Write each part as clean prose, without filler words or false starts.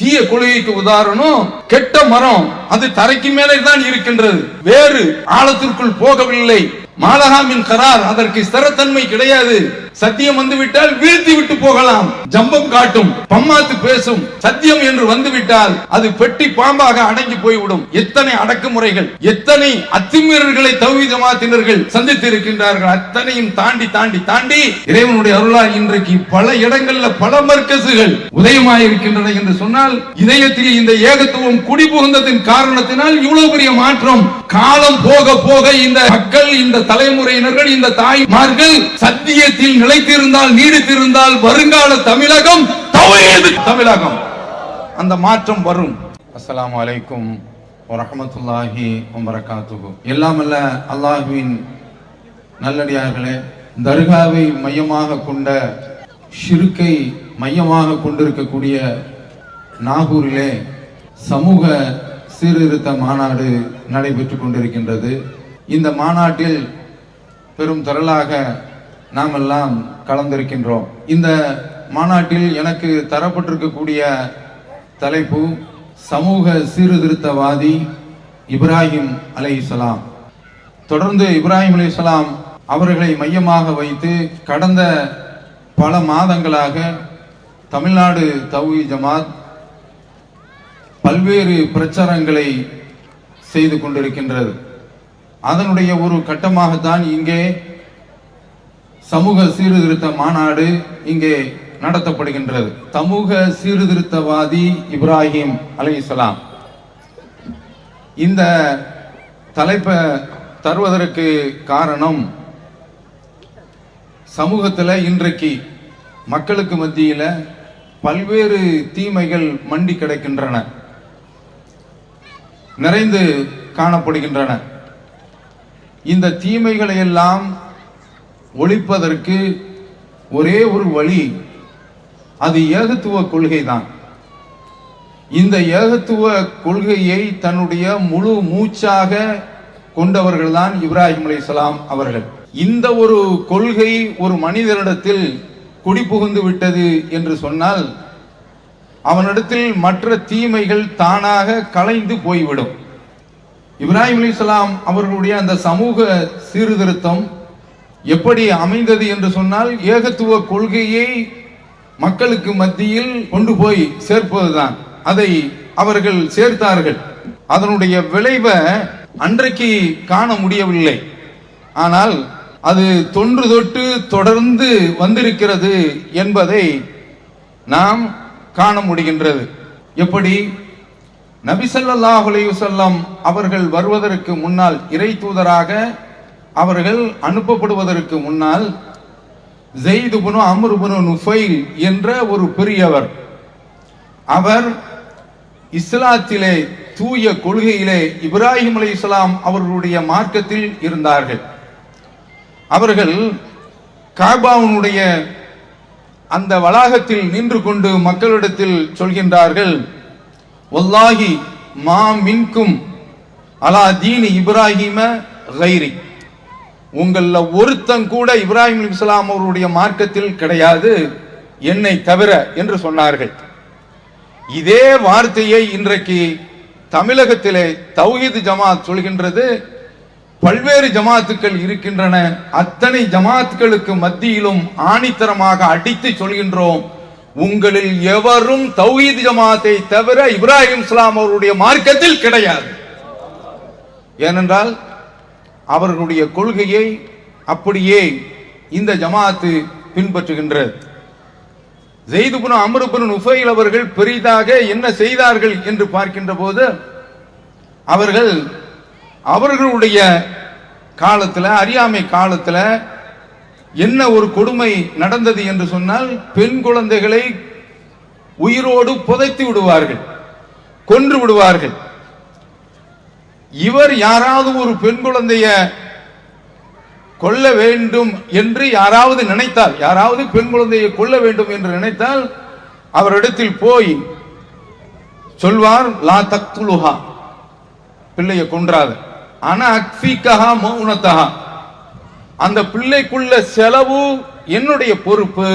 தீய கொள்கைக்கு உதாரணம் கெட்ட மரம், அது தரைக்கு மேலே தான் இருக்கின்றது, வேறு ஆழத்திற்குள் போகவில்லை. மாலகாமின் கரார், அதற்கு ஸ்திரத்தன்மை கிடையாது. சத்தியம் வந்துவிட்டால் வீழ்த்தி விட்டு போகலாம், ஜம்பம் காட்டும், பம்மாத்து பேசும். சத்தியம் என்று வந்துவிட்டால் அது பெட்டி பாம்பாக அடங்கி போய்விடும். எத்தனை அடக்குமுறைகள், எத்தனை அத்துமீறல்களை தௌஹீத் ஜமாத்தினர்கள் சந்தித்து இருக்கின்றார்கள். அத்தனையும் தாண்டி தாண்டி தாண்டி இறைவனுடைய அருளால் இன்றைக்கு பல இடங்கள்ல பல மர்க்கசுகள் உதயமாயிருக்கின்றன என்று சொன்னால், இதயத்தில் இந்த ஏகத்துவம் குடிபுகுந்ததின் காரணத்தினால் இவ்வளவு பெரிய மாற்றம். காலம் போக போக இந்த மக்கள், இந்த தலைமுறையினர்கள், இந்த தாய்மார்கள் சத்தியத்தில் நிலைத்திருந்தால், நீடித்திருந்தால் வருங்கால தமிழகம் தௌஹீத் தமிழகம், அந்த மாற்றம் வரும். அஸ்ஸலாமு அலைக்கும் வரஹ்மத்துல்லாஹி வபரகாத்துஹு. எல்லாம் அல்ல அல்லாஹ்வின் நல்லடியார்களே, தர்காவை மையமாக கொண்ட, ஷிர்கை மையமாக கொண்டிருக்கக்கூடிய நாகூரிலே சமூக சீர்திருத்த மாநாடு நடைபெற்றுக் கொண்டிருக்கின்றது. இந்த மாநாட்டில் பெரும் திரளாக நாம் எல்லாம் கலந்திருக்கின்றோம். இந்த மாநாட்டில் எனக்கு தரப்பட்டிருக்கக்கூடிய தலைப்பு சமூக சீர்திருத்தவாதி இப்ராஹிம் அலைஹிஸ்ஸலாம். தொடர்ந்து இப்ராஹிம் அலைஹிஸ்ஸலாம் அவர்களை மையமாக வைத்து கடந்த பல மாதங்களாக தமிழ்நாடு தௌஹீத் ஜமாத் பல்வேறு பிரச்சாரங்களை செய்து கொண்டிருக்கின்றது. அதனுடைய ஒரு கட்டமாகத்தான் இங்கே சமூக சீர்திருத்த மாநாடு இங்கே நடத்தப்படுகின்றது. சமூக சீர்திருத்தவாதி இப்ராஹிம் அலைஹிஸ்ஸலாம். இந்த தலைப்பை தருவதற்கு காரணம், சமூகத்தில் இன்றைக்கு மக்களுக்கு மத்தியில பல்வேறு தீமைகள் மண்டி கிடக்கின்றன, நிறைந்து காணப்படுகின்றன. இந்த தீமைகளை எல்லாம் ஒழிப்பதற்கு ஒரே ஒரு வழி, அது ஏகத்துவ கொள்கை தான். இந்த ஏகத்துவ கொள்கையை தன்னுடைய முழு மூச்சாக கொண்டவர்கள் தான் இப்ராஹிம் அலைஹிஸ்ஸலாம் அவர்கள். இந்த ஒரு கொள்கை ஒரு மனிதனிடத்தில் குடிபுகுந்து விட்டது என்று சொன்னால் அவனிடத்தில் மற்ற தீமைகள் தானாக கலைந்து போய்விடும். இப்ராஹிம் அலைஹிஸ்ஸலாம் அவர்களுடைய அந்த சமூக சீர்திருத்தம் எப்படி அமைந்தது என்று சொன்னால், ஏகத்துவ கொள்கையை மக்களுக்கு மத்தியில் கொண்டு போய் சேர்ப்பதுதான். அதை அவர்கள் சேர்த்தார்கள். அதனுடைய விளைவை அன்றைக்கு காண முடியவில்லை, ஆனால் அது தொன்று தொட்டு தொடர்ந்து வந்திருக்கிறது என்பதை நாம் காண முடிகின்றது. எப்படி? நபி ஸல்லல்லாஹு அலைஹி வஸல்லம் அவர்கள் வருவதற்கு முன்னால், இறை தூதராக அவர்கள் அனுப்பப்படுவதற்கு முன்னால், ஸைத் இப்னு அம்ர் இப்னு நுஃபைல் என்ற ஒரு பெரியவர், அவர் இஸ்லாத்திலே தூய கொள்கையிலே இப்ராஹிம் அலைஹிஸ்ஸலாம் அவர்களுடைய மார்க்கத்தில் இருந்தார்கள். அவர்கள் காபாவுடைய அந்த வளாகத்தில் நின்று கொண்டு மக்களிடத்தில் சொல்கின்றார்கள், வல்லாஹி மா மின்கும் அலா தீனி இப்ராஹிம கைரி, உங்கள ஒருத்தன் கூட இப்ராஹிம் அலைஹிஸ்ஸலாம் அவருடைய மார்க்கத்தில் கிடையாது என்னை தவிர என்று சொன்னார்கள். இதே வார்த்தையை இன்றைக்கு தமிழகத்திலே தௌஹீத் ஜமாத் சொல்கின்றது. பல்வேறு ஜமாத்துக்கள் இருக்கின்றன, அத்தனை ஜமாத்துக்களுக்கு மத்தியிலும் ஆணித்தரமாக அடித்து சொல்கின்றோம், உங்களில் எவரும் தௌஹீத் ஜமாத்தை தவிர இப்ராஹிம் அலைஹிஸ்ஸலாம் அவருடைய மார்க்கத்தில் கிடையாது. ஏனென்றால் அவர்களுடைய கொள்கையை அப்படியே இந்த ஜமாத்து பின்பற்றுகின்றது. ஸைத் இப்னு அம்ர் இப்னு நுஃபைல் அவர்கள் பெரிதாக என்ன செய்தார்கள் என்று பார்க்கின்ற போது, அவர்கள் அவர்களுடைய காலத்தில், அறியாமை காலத்தில் என்ன ஒரு கொடுமை நடந்தது என்று சொன்னால், பெண் குழந்தைகளை உயிரோடு புதைத்து விடுவார்கள், கொன்று விடுவார்கள். இவர் யாராவது ஒரு பெண் குழந்தைய கொல்ல வேண்டும் என்று யாராவது நினைத்தால், யாராவது பெண் குழந்தையை கொல்ல வேண்டும் என்று நினைத்தால் அவரிடத்தில் போய் சொல்வார், லா தக்துலுஹா, பிள்ளையை கொன்றாத, ஆனா அக்ஃபீகஹா மௌனதஹா, அந்த பிள்ளைக்குள்ள செலவு என்னுடைய பொறுப்பு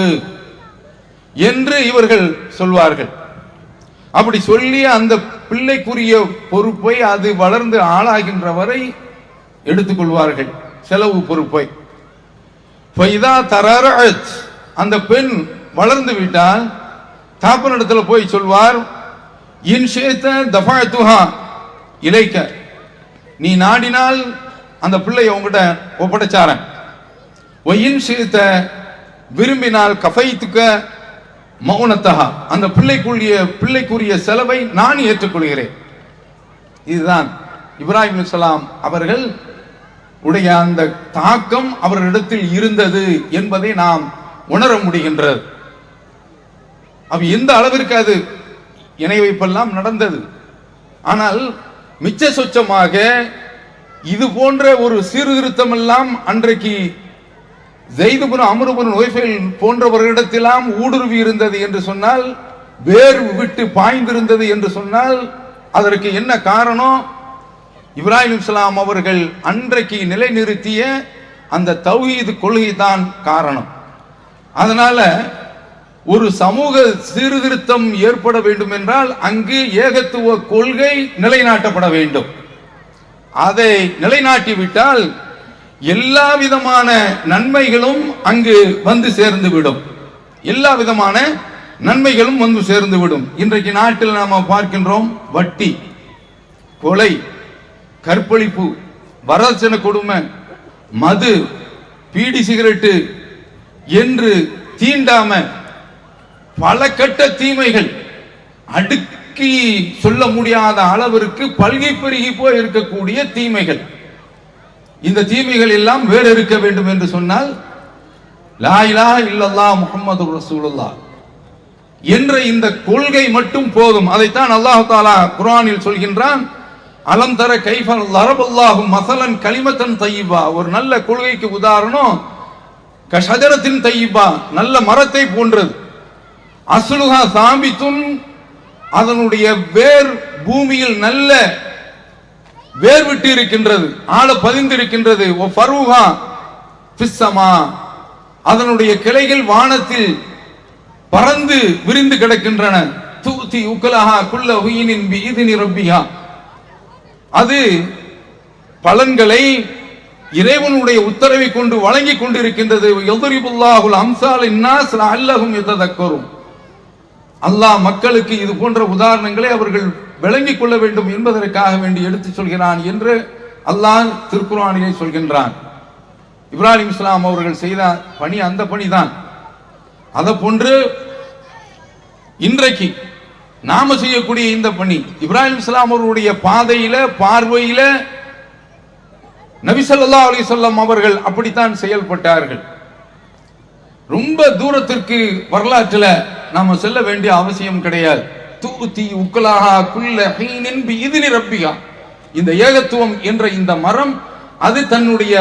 என்று இவர்கள் சொல்வார்கள். அப்படி சொல்லி அந்த பிள்ளைக்குரிய பொறுப்பை அது வளர்ந்து ஆளாகின்ற வரை எடுத்துக்கொள்வார்கள், செலவு பொறுப்பை. அந்த பெண் வளர்ந்து விட்டால் தாப்பனிடத்துல போய் சொல்வார், இலைக்க, நீ நாடினால் அந்த பிள்ளையை உங்ககிட்ட ஒப்படைச்சாரன், விரும்பினால் கஃபைத்துக்க மௌனத்தகா, அந்த பிள்ளைக்குரிய செலவை நான் ஏற்றுக்கொள்கிறேன். இதுதான் இப்ராஹிம் அலைஹிஸ்ஸலாம் அவர்கள் உடைய அந்த தாக்கம் அவரிடத்தில் இருந்தது என்பதை நாம் உணர முடிகின்றது. அவ எந்த அளவிற்கு அது இணை வைப்பெல்லாம் நடந்தது. ஆனால் மிச்ச சொச்சமாக இது போன்ற ஒரு சீர்திருத்தம் எல்லாம் அன்றைக்கு ஸைத் இப்னு அம்ர் இப்னு நுஃபைல் போன்றவர்களிடத்திலாம் ஊடுருவி இருந்தது என்று சொன்னால், வேர் விட்டு பாய்ந்திருந்தது என்று சொன்னால் அதற்கு என்ன காரணம்? இப்ராஹிம் அலைஹிஸ்ஸலாம் அவர்கள் அன்றைக்கு நிலைநிறுத்திய அந்த தௌஹீத் கொள்கை தான் காரணம். அதனால ஒரு சமூக சீர்திருத்தம் ஏற்பட வேண்டும் என்றால் அங்கு ஏகத்துவ கொள்கை நிலைநாட்டப்பட வேண்டும். அதை நிலைநாட்டிவிட்டால் எல்லா விதமான நன்மைகளும் அங்கு வந்து சேர்ந்து விடும். எல்லா விதமான நன்மைகளும் வந்து சேர்ந்து விடும். இன்றைக்கு நாட்டில் நாம பார்க்கின்றோம், வட்டி, கொலை, கற்பழிப்பு, வரதட்சணை கொடுமை, மது, பீடி சிகரெட்டு என்று தீண்டாம பல கட்ட தீமைகள் அடுக்கி சொல்ல முடியாத அளவிற்கு பல்கி பெருகி போய் இருக்கக்கூடிய தீமைகள். இந்த தீமைகள் எல்லாம் வேறு இருக்க வேண்டும் என்று சொன்னால் லா இலாஹ இல்லல்லாஹ் முஹம்மது ரசூலுல்லாஹ் என்ற இந்த கொள்கை மட்டும் போதும். அதைத்தான் அல்லாஹ் தஆலா குர்ஆனில் சொல்கின்றான், அலம் தர கைஃப லரபல்லாஹு மஸலன் கலிமத்தன் தய்யிபா. ஒரு நல்ல கொள்கைக்கு உதாரணம் கஷஜரத்தின் தய்யிபா, நல்ல மரத்தை போன்றது. அஸ்லுஹா சாபித்துன், அதனுடைய வேர் பூமியில் நல்ல வேர் விட்டு இருக்கின்றது, ஆழ பதிந்திருக்கின்றது. ஃபருஹா ஃபிஸ்ஸமா, அதனுடைய கிளைகள் வானத்தில் பறந்து விரிந்து கிடக்கின்றன. தூதி உக்கலஹா குல்ல ஹுயினின் பிஇذن ரப்பிஹா, அது பலன்களை இறைவனுடைய உத்தரவை கொண்டு வழங்கி கொண்டிருக்கின்றது. யضربுல்லாஹுல் அம்சால் இன்னாஸ் லஅல்லஹும் யததக்கரும், அல்லாஹ் மக்களுக்கு இது போன்ற உதாரணங்களை அவர்கள் விளங்கிக் கொள்ள வேண்டும் என்பதற்காக வேண்டி எடுத்து சொல்கிறான் என்று அல்லாஹ் திருக்குர்ஆனிலே சொல்கின்றான். இப்ராஹிம் அலைஹிஸ்ஸலாம் அவர்கள் செய்த பணி அந்த பணிதான். அதை போன்று இன்றைக்கு நாம செய்யக்கூடிய இந்த பணி, இப்ராஹிம் அலைஹிஸ்ஸலாம் அவர்களுடைய பாதையில பார்வையில நபி ஸல்லல்லாஹு அலைஹி வஸல்லம் அவர்கள் அப்படித்தான் செயல்பட்டார்கள். ரொம்ப தூரத்திற்கு வரலாற்றில் நாம செல்ல வேண்டிய அவசியம் கிடையாது. தூதி உக்கலாஹா குல்ல ஹீனின் பிஇذن ரப்பிஹா, இந்த ஏகத்துவம் என்ற இந்த மரம் அது தன்னுடைய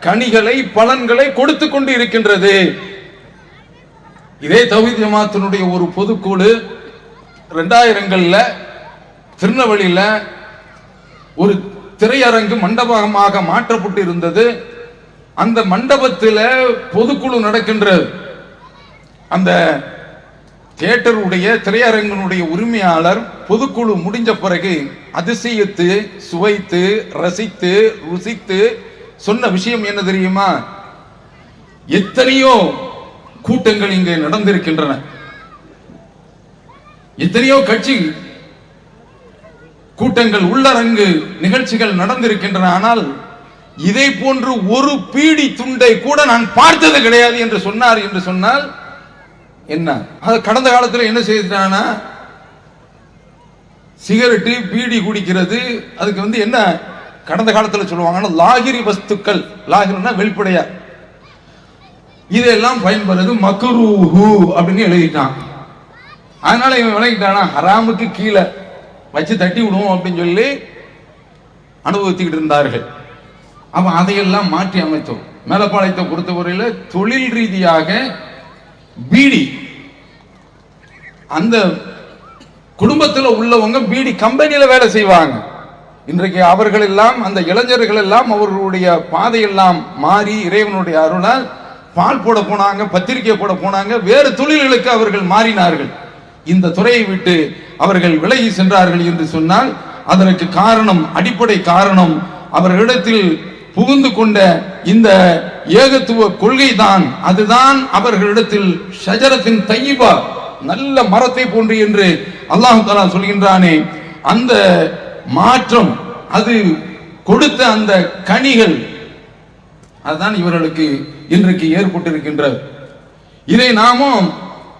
கனிகளை பலன்களை கொடுத்து கொண்டு இருக்கின்றது. இதே தௌஹீத் ஜமாத்தினுடைய ஒரு பொதுக்குழு 2000ங்கள்ல திருநெல்வேலியில ஒரு திரையரங்கு மண்டபமாக மாற்றப்பட்டு இருந்தது. அந்த மண்டபத்தில் பொதுக்குழு நடக்கின்றது. அந்த தியேட்டருடைய திரையரங்கினுடைய உரிமையாளர் பொதுக்குழு முடிஞ்ச பிறகு அதிசயித்து சுவைத்து ரசித்து ருசித்து சொன்ன விஷயம் என்ன தெரியுமா? எத்தனையோ கூட்டங்கள் இங்கே நடந்திருக்கின்றன, எத்தனையோ கட்சி கூட்டங்கள் உள்ளரங்கு நிகழ்ச்சிகள் நடந்திருக்கின்றன. ஆனால் இதை போன்று ஒரு பீடி துண்டை கூட நான் பார்த்தது கிடையாது என்று சொன்னார். என்று சொன்னால் என்ன? அது கடந்த காலத்தில் என்ன செய்தானா, சிகரெட்டு பீடி குடிக்கிறது, அதுக்கு என்ன கடந்த காலத்தில் சொல்லுவாங்கன்னா லாகிரி வஸ்துக்கள், லாகிரினா வெளிப்படையா, இதெல்லாம் பயன்படுறது மக்ரூஹு அப்படின்னு எழுதிட்டான். அதனால இவன் விளங்கிட்டானா ஹராமுக்கு கீழே வச்சு தட்டி விடுவோம் அப்படின்னு சொல்லி அனுபவித்துக்கிட்டு இருந்தார்கள். அப்ப அதையெல்லாம் மாற்றி அமைத்தோம். மேலப்பாளையத்தை பொறுத்தவரையில் தொழில் ரீதியாக பீடி, அந்த குடும்பத்தில் உள்ளவங்க பீடி கம்பெனியில வேலை செய்வாங்க. இன்றைக்கு அவர்கள் எல்லாம், அந்த இளைஞர்கள் எல்லாம் அவர்களுடைய பாதையெல்லாம் மாறி இறைவனுடைய அருளால் பால் போட போனாங்க, பத்திரிகை போட போனாங்க, வேறு தொழில்களுக்கு அவர்கள் மாறினார்கள். இந்த துறையை விட்டு அவர்கள் விலகி சென்றார்கள் என்று சொன்னால் அதற்கு காரணம், அடிப்படை காரணம், அவர்களிடத்தில் புகுந்து கொண்ட இந்த ஏகத்துவ கொள்கை தான். அதுதான் அவர்களிடத்தில் ஷஜரத்தின் தையிபா, நல்ல மரத்தை போன்று என்று அல்லாஹ் தஆலா சொல்கின்றானே, அந்த மாற்றம், அது கொடுத்த அந்த கனிகள், அதுதான் இவர்களுக்கு இன்றைக்கு ஏற்பட்டிருக்கின்றது. இதை நாமும்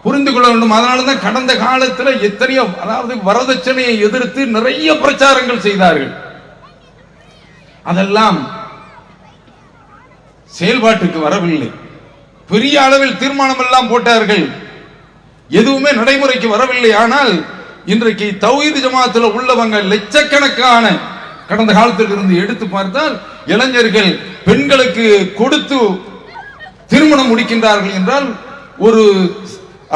புரிந்து கொள்ள வேண்டும். அதனாலதான் கடந்த காலத்தில் எத்தனையோ, அதாவது வரதட்சணையை எதிர்த்து நிறைய பிரச்சாரங்கள் செய்தார்கள். அதெல்லாம் செயல்பாட்டுக்கு வரவில்லை. பெரிய அளவில் தீர்மானம் எல்லாம் போட்டார்கள், எதுவுமே நடைமுறைக்கு வரவில்லை. ஆனால் இன்றைக்கு தௌஹீத் ஜமாத்தில் உள்ளவங்க லட்சக்கணக்கான, கடந்த காலத்தில் இருந்து எடுத்து பார்த்தால் இளைஞர்கள் பெண்களுக்கு கொடுத்து திருமணம் முடிக்கின்றார்கள் என்றால் ஒரு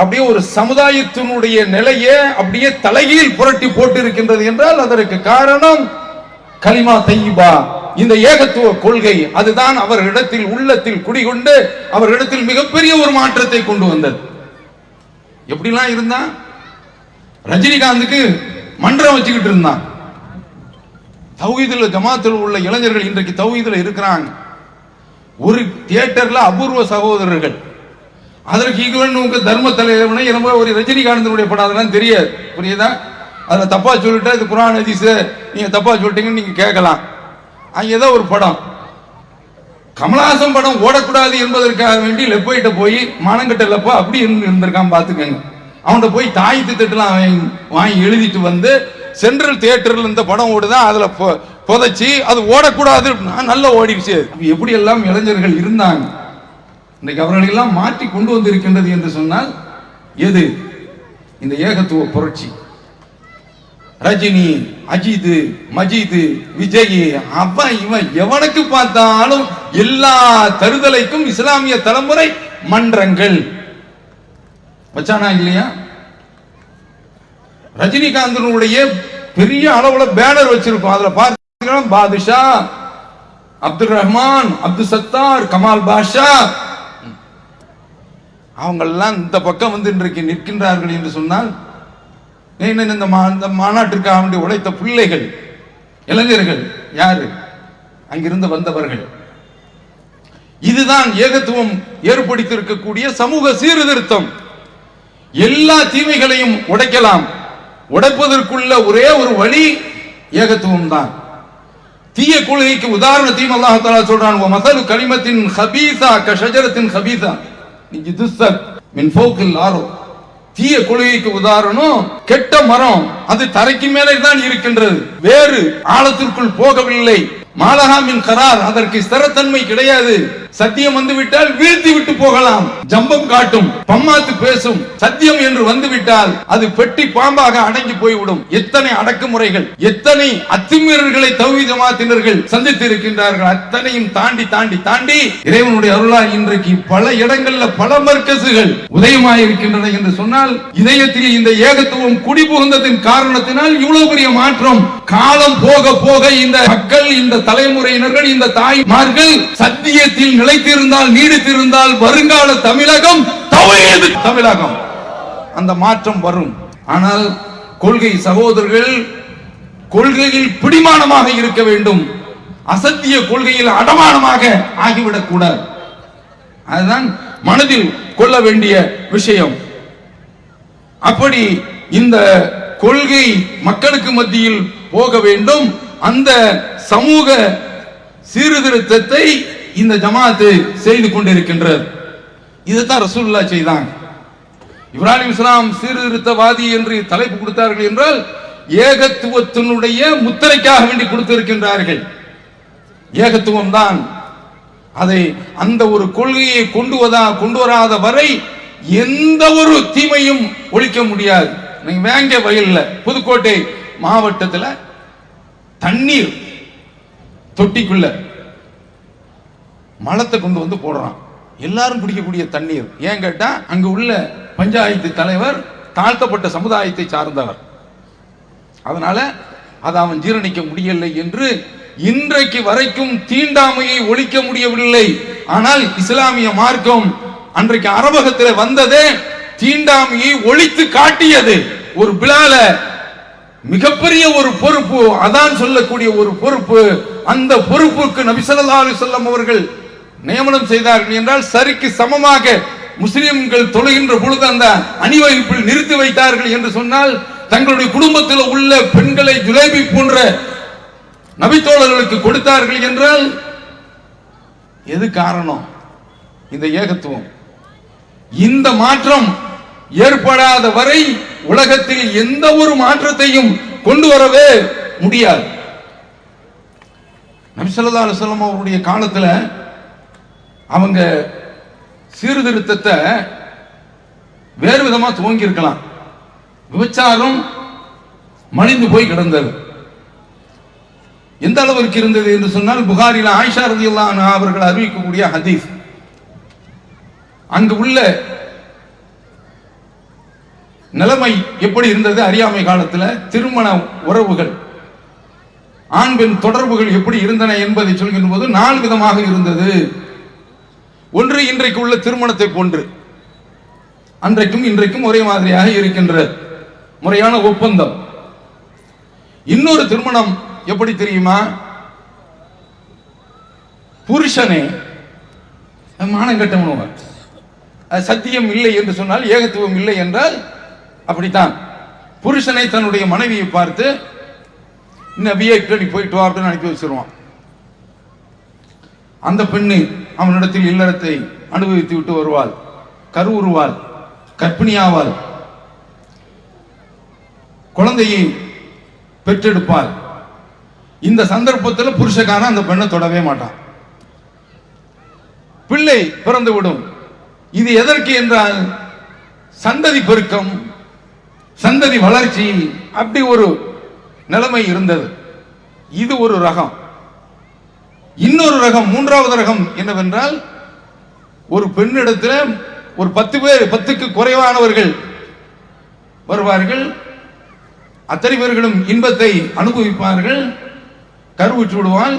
அப்படியே ஒரு சமுதாயத்தினுடைய நிலையை அப்படியே தலைகீழ் புரட்டி போட்டு இருக்கின்றது என்றால் அதற்கு காரணம் கலிமா தையிபா, இந்த ஏகத்துவ கொள்கை. அதுதான் அவர்களிடத்தில் உள்ளத்தில் குடிகொண்டு அவர்களிடத்தில் மிகப்பெரிய ஒரு மாற்றத்தை கொண்டு வந்தது. எப்படிலாம் இருந்தா, ரஜினிகாந்துக்கு மன்றம் வச்சுக்கிட்டு இருந்தான். தௌஹீதுல ஜமாத்தில் உள்ள இளைஞர்கள் இன்றைக்கு தௌஹீதுல இருக்கிறாங்க. ஒரு தியேட்டர்ல அபூர்வ சகோதரர்கள், அதற்கு ஈக்குவல் தர்ம தலைவனை ஒரு ரஜினிகாந்தனுடைய படம், அதெல்லாம் தெரியாது, புரியுதா? அதுல தப்பா சொல்லிட்டா இது குர்ஆன் ஹதீஸ் நீங்க தப்பா சொல்லிட்டீங்கன்னு நீங்க கேட்கலாம். அங்க ஏதோ ஒரு படம், கமலஹாசன் படம் ஓடக்கூடாது என்பதற்காக வேண்டி லெப்பைட்ட போய் மானங்கட்ட லப்பா அப்படி இருந்திருக்கான் பாத்துக்கங்க. அவன்கிட்ட போய் தாயத்து தட்டுலாம் வாங்கி எழுதிட்டு வந்து சென்ட்ரல் தியேட்டர்ல இந்த படம் ஓடுதான், அதுல புதைச்சி அது ஓடக்கூடாது, நல்லா ஓடிடுச்சு. எப்படி எல்லாம் இளைஞர்கள் இருந்தாங்க. இன்னைக்கு அவர்களெல்லாம் மாற்றி கொண்டு வந்திருக்கின்றது என்று சொன்னால் எது? இந்த ஏகத்துவ புரட்சி. ரஜினி, அஜித், மஜித், விஜய், அவன் இவன் எவனுக்கு பார்த்தாலும் எல்லா தருதலைக்கும் இஸ்லாமிய தலைமுறை மன்றங்கள் வச்சானா இல்லையா? ரஜினிகாந்தனுடைய பெரிய அளவுல பேனர் வச்சிருக்கோம். அதுல பார்த்தீங்கன்னா பாதுஷா, அப்துல் ரஹ்மான், அப்துல் சத்தார், கமால் பாஷா, அவங்க எல்லாம் இந்த பக்கம் வந்து இன்றைக்கு நிற்கின்றார்கள் என்று சொன்னால் இந்த மாநாட்டிற்காக வேண்டி உழைத்த பிள்ளைகள், இளைஞர்கள் யாரு? அங்கிருந்து வந்தவர்கள். இதுதான் ஏகத்துவம் ஏற்படுத்தியிருக்கக்கூடிய சமூக சீர்திருத்தம். எல்லா தீமைகளையும் உடைக்கலாம். உடைப்பதற்குள்ள ஒரே ஒரு வழி ஏகத்துவம் தான். தீய கொள்கைக்கு உதாரணத்தையும் அல்லாஹ் தஆலா சொல்றான், மஸலு கலிமத்தின் ஹபீஸா கஷஜரத்தின் ஹபீஸா இஜ்துஸத் மின் ஃபௌகில் அர்த். தீய கொள்கைக்கு உதாரணம் கெட்ட மரம், அது தரைக்கு மேலே தான் இருக்கின்றது, வேறு ஆழத்திற்குள் போகவில்லை. மாலஹாமின் கரார், அதற்கு ஸ்திரத்தன்மை கிடையாது. சத்தியம் வந்து விட்டால் வீழ்த்தி விட்டு போகலாம், ஜம்பம் காட்டும், பம்மாத்து பேசும். சத்தியம் என்று வந்து விட்டால் அது பெட்டி பாம்பாக அடங்கி போய்விடும். எத்தனை அடக்குமுறைகள், எத்தனை அத்துமீறல்களை தௌஹீத் ஜமாத்தினர்கள் சந்தித்து இருக்கின்றார்கள். அத்தனையும் தாண்டி தாண்டி தாண்டி இறைவனுடைய அருளால் இன்றைக்கு பல இடங்கள்ல பல மர்க்கசுகள் உதயமாயிருக்கின்றன என்று சொன்னால், இதயத்தில் இந்த ஏகத்துவம் குடிபுகுந்ததின் காரணத்தினால் இவ்வளவு பெரிய மாற்றம். காலம் போக போக இந்த மக்கள், இந்த தலைமுறையினர்கள், இந்த தாய்மார்கள் சத்தியத்தில் நிலைத்திருந்தால், நீடித்திருந்தால் வருங்கால தமிழகம் தௌஹீத் தமிழகம், அந்த மாற்றம் வரும். ஆனால் கொள்கை சகோதரர்கள் கொள்கையில் பிடிமானமாக இருக்க வேண்டும், அசத்திய கொள்கையில் அடமானமாக ஆகிவிடக் கூடாது. அதுதான் மனதில் கொள்ள வேண்டிய விஷயம். அப்படி இந்த கொள்கை மக்களுக்கு மத்தியில் போக வேண்டும். அந்த சமூக சீர்திருத்தத்தை இந்த ஜமாத்து செய்து கொண்டிருக்கின்றது. இதுதான் ரசூலுல்லாஹ் செய்தாங்க. இப்ராஹிம் இஸ்லாம் சீர்திருத்தவாதி என்று தலைப்பு கொடுத்தார்கள் என்றால் ஏகத்துவத்தினுடைய முத்திரைக்காக வேண்டி கொடுத்திருக்கின்றார்கள். ஏகத்துவம் தான். அதை அந்த ஒரு கொள்கையை கொண்டு வராத வரை எந்த ஒரு தீமையும் ஒழிக்க முடியாது. நீங்க வேங்க வயல்ல, புதுக்கோட்டை மாவட்டத்தில் தண்ணீர் தொட்டிக்குள்ள மலத்தை கொண்டு வந்து போடுறான், எல்லாரும் குடிக்கக்கூடிய தண்ணீர். ஏன் கேட்டா அங்கு உள்ள பஞ்சாயத்து தலைவர் தாழ்த்தப்பட்ட சமுதாயத்தை சார்ந்தவர், அதனால அதை அவன் ஜீரணிக்க முடியவில்லை என்று இன்றைக்கு வரைக்கும் தீண்டாமையை ஒழிக்க முடியவில்லை. ஆனால் இஸ்லாமிய மார்க்கம் அன்றைக்கு அரபகத்தில் வந்ததே தீண்டாமையை ஒழித்து காட்டியது. ஒரு பிலால மிகப்பெரிய ஒரு பொறுப்பு, அதான் சொல்லக்கூடிய ஒரு பொறுப்பு. அந்த பொறுப்புக்கு நபி ஸல்லல்லாஹு அலைஹி வஸல்லம் அவர்கள் நியமனம் செய்தார்கள் என்றால் சரிக்கு சமமாக முஸ்லிம்கள் தொழுகின்ற பொழுது அந்த அணிவகுப்பில் நிறுத்தி வைத்தார்கள் என்று சொன்னால், தங்களுடைய குடும்பத்தில் உள்ள பெண்களை ஜுலைபி போன்ற நபித்தோழர்களுக்கு கொடுத்தார்கள் என்றால் எது காரணம்? இந்த ஏகத்துவம். இந்த மாற்றம் ஏற்படாத வரை உலகத்தில் எந்த ஒரு மாற்றத்தையும் கொண்டு வரவே முடியாது. நபி ஸல்லல்லாஹு அலைஹி வஸல்லம் அவருடைய காலத்துல அவங்க சீர்திருத்தத்தை வேறு விதமா துவங்கி இருக்கலாம். விபச்சாரம் மலிந்து போய் கிடந்தது. எந்த அளவிற்கு இருந்தது என்று சொன்னால், புகாரில ஆயிஷா ரலியல்லாஹு அன்ஹா அவர்கள் அறிவிக்கக்கூடிய ஹதீஸ், அங்கு உள்ள நிலைமை எப்படி இருந்தது, அறியாமை காலத்தில் திருமண உறவுகள், ஆண் பெண் தொடர்புகள் எப்படி இருந்தன என்பதை சொல்கின்ற போது 4 விதமாக இருந்தது. ஒன்று, இன்றைக்கு உள்ள திருமணத்தை போன்று அன்றைக்கும் இன்றைக்கும் ஒரே மாதிரியாக இருக்கின்ற முறையான ஒப்பந்தம். இன்னொரு திருமணம் எப்படி தெரியுமா? புருஷனே மானம் கட்டவன், சத்தியம் இல்லை என்று சொன்னால், ஏகத்துவம் இல்லை என்றால் அப்படித்தான். புருஷனை தன்னுடைய மனைவியை பார்த்து நபியை போயிட்டு வா அப்படின்னு அனுப்பி வச்சிருவான். அந்த பெண்ணு அவனிடத்தில் இல்லறத்தை அனுபவித்து விட்டு வருவாள், கருவுறுவாள், கர்ப்பிணியாவாள், குழந்தையை பெற்றெடுப்பாள். இந்த சந்தர்ப்பத்தில் புருஷக்காரன் அந்த பெண்ணை தொடவே மாட்டான். பிள்ளை பிறந்துவிடும். இது எதற்கு என்றால் சந்ததி பெருக்கம், சந்ததி வளர்ச்சி, அப்படி ஒரு நிலைமை இருந்தது. இது ஒரு ரகம். இன்னொரு ரகம், மூன்றாவது ரகம் என்னவென்றால், ஒரு பெண்ணிடத்தில் ஒரு 10 பேர், 10க்கு குறைவானவர்கள் வருவார்கள். அத்தனை பேர்களும் இன்பத்தை அனுபவிப்பார்கள். கருவுற்று விடுவாள்,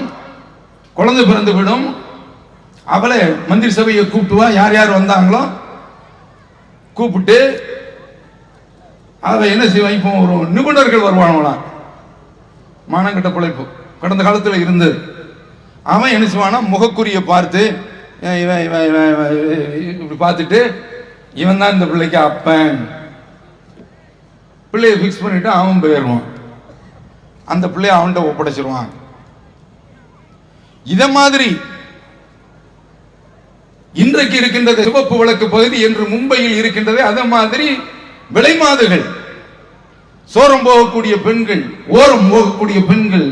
குழந்தை பிறந்து விடும். அவளை மந்திரி சபையை கூப்பிட்டுவா, யார் யார் வந்தாங்களோ கூப்பிட்டு அதை என்ன செய்வான், இப்போ ஒரு நிபுணர்கள் வருவானவளாம், மானங்கட்ட பிழைப்பு கடந்த காலத்தில் இருந்தது. அவன் என்ன செய்வானா, முகக்குறியை பார்த்து இப்படி பார்த்துட்டு, இவன் தான் இந்த பிள்ளைக்கு அப்பன், பிள்ளையை பிக்ஸ் பண்ணிட்டு அவன் போயிடுவான். அந்த பிள்ளைய அவன்கிட்ட ஒப்படைச்சிருவான். இத மாதிரி இன்றைக்கு இருக்கின்றது சிவப்பு விளக்கு பகுதி என்று மும்பையில் இருக்கின்றது. அத மாதிரி விலைமாதுகள், சோரம் போகக்கூடிய பெண்கள், ஓரம் போகக்கூடிய பெண்கள்,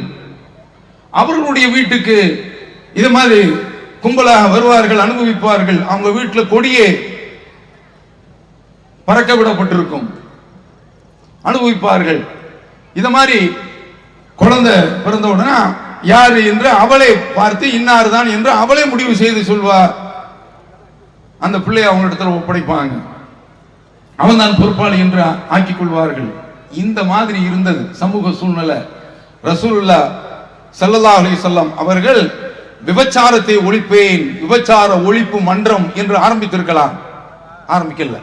அவர்களுடைய வீட்டுக்கு இது மாதிரி கும்பலாக வருவார்கள், அனுபவிப்பார்கள். அவங்க வீட்டில் கொடியே பறக்க விடப்பட்டிருக்கும், அனுபவிப்பார்கள். இத மாதிரி குழந்தை பிறந்த உடனே யாரு என்று அவளை பார்த்து இன்னார் தான் என்று அவளே முடிவு செய்து சொல்வார். அந்த பிள்ளையை அவங்க இடத்துல ஒப்படைப்பாங்க. அவன் தான் பொறுப்பாளி என்று ஆக்கிக் கொள்வார்கள். இந்த மாதிரி இருந்தது சமூக சூழ்நிலை. ரசூலுல்லாஹ் ஸல்லல்லாஹு அலைஹி வஸல்லம் அவர்கள் விபச்சாரத்தை ஒழிப்பேன், விபச்சார ஒழிப்பு மன்றம் என்று ஆரம்பித்திருக்கலாம், ஆரம்பிக்கல.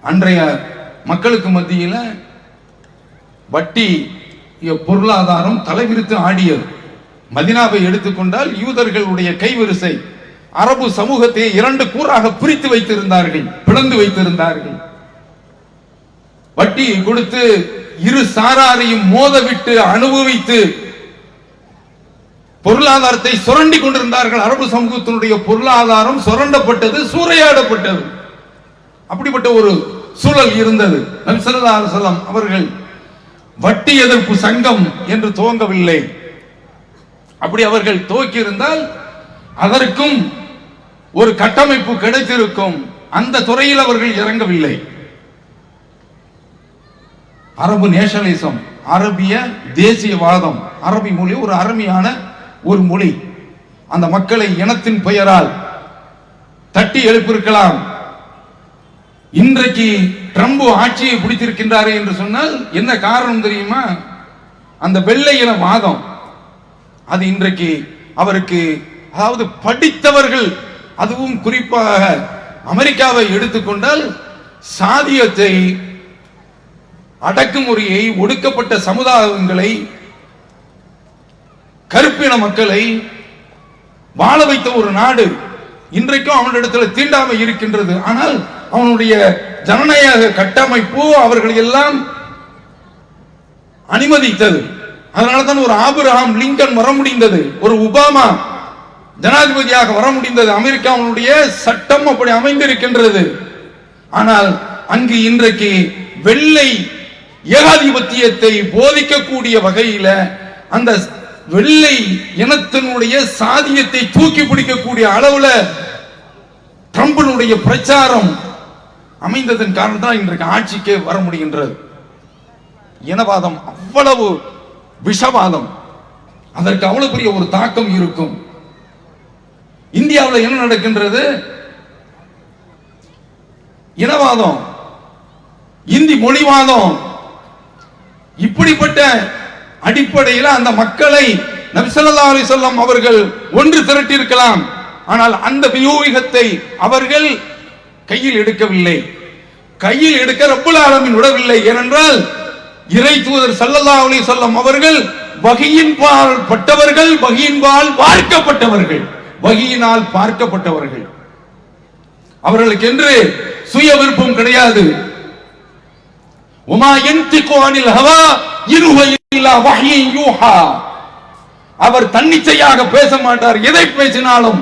அன்றைய மக்களுக்கு மத்தியில் வட்டி பொருளாதாரம் தலைவிரித்து ஆடியது. மதீனாவை எடுத்துக்கொண்டால் யூதர்களுடைய கைவரிசை அரபு சமூகத்தை 2 கூறாக பிரித்து வைத்திருந்தார்கள், பிளந்து வைத்திருந்தார்கள். வட்டி கொடுத்து இரு சாராரையும் மோதவிட்டு அனுபவித்து பொருளாதாரத்தை சுரண்டி கொண்டிருந்தார்கள். அரபு சமூகத்தினுடைய பொருளாதாரம் சுரண்டப்பட்டது, சூறையாடப்பட்டது. அப்படிப்பட்ட ஒரு சூழல் இருந்தது. நபி ஸல்லல்லாஹு அலைஹி வஸல்லம் அவர்கள் வட்டி எதிர்ப்பு சங்கம் என்று துவங்கவில்லை. அப்படி அவர்கள் துவக்கி இருந்தால் அதற்கும் ஒரு கட்டமைப்பு கிடைத்திருக்கும். அந்த துறையில் அவர்கள் இறங்கவில்லை. அரபு நேஷனலிசம், அரபிய தேசியவாதம், அரபி மொழி ஒரு அருமையான ஒரு மொழி. அந்த மக்களை இனத்தின் பெயரால் தட்டி எழுப்பியிருக்கலாம். இன்றைக்கு ட்ரம்ப் ஆட்சியை பிடித்திருக்கின்றாரே என்று சொன்னால் என்ன காரணம் தெரியுமா? அந்த வெள்ளை இன வாதம். அது இன்றைக்கு அவருக்கு, அதாவது படித்தவர்கள், அதுவும் குறிப்பாக அமெரிக்காவை எடுத்துக்கொண்டால் சாதியத்தை அடக்குமுறையை, ஒடுக்கப்பட்ட சமுதாயங்களை, கருப்பின மக்களை வாழ வைத்த ஒரு நாடு. இன்றைக்கும் அவனிடத்தில் தீண்டாமை இருக்கின்றது. ஆனால் அவனுடைய ஜனநாயக கட்டமைப்பு அவர்களை எல்லாம் அனுமதித்தது. அதனால்தான் ஒரு ஆபிரகாம் லிங்கன் வர முடிந்தது, ஒரு ஒபாமா ஜனாதிபதியாக வர முடிந்தது. அமெரிக்காவுடைய சட்டம் அப்படி அமைந்திருக்கின்றது. ஆனால் அங்கு இன்றைக்கு வெள்ளை ஏகாதிபத்தியத்தை போதிக்கக்கூடிய வகையில அந்த வெள்ளை இனத்தினுடைய சாதியத்தை தூக்கி பிடிக்கக்கூடிய அளவுல ட்ரம்பினுடைய பிரச்சாரம் அமைந்ததன் காரணம் இன்றைக்கு ஆட்சிக்கு வர முடிகின்றது. இனவாதம் அவ்வளவு விஷவாதம், அதற்கு அவ்வளவு பெரிய ஒரு தாக்கம் இருக்கும். இந்தியாவில் என்ன நடக்கின்றது? இனவாதம், இந்தி மொழிவாதம், இப்படிப்பட்ட அடிப்படையில் அந்த மக்களை நபி ஸல்லல்லாஹு அலைஹி வஸல்லம் அவர்கள் ஒன்று திரட்டியிருக்கலாம். ஆனால் அந்த வியூகத்தை அவர்கள் கையில் எடுக்கவில்லை. கையில் எடுக்க ரப்புல் ஆலமீன் விடவில்லை. ஏனென்றால் இறை தூதர் ஸல்லல்லாஹு அலைஹி வஸல்லம் அவர்கள் வஹியின் பால் பட்டவர்கள், வஹியின் பால் பார்க்கப்பட்டவர்கள், வஹியினால் பார்க்கப்பட்டவர்கள். அவர்களுக்கு என்று சுய விருப்பம் கிடையாது. உமா யன்திகு அனில் ஹவா இன் ஹுவ இல்லா வஹ்யுன் யூஹா. அவர் தன்னிச்சையாக பேச மாட்டார். எதை பேசினாலும்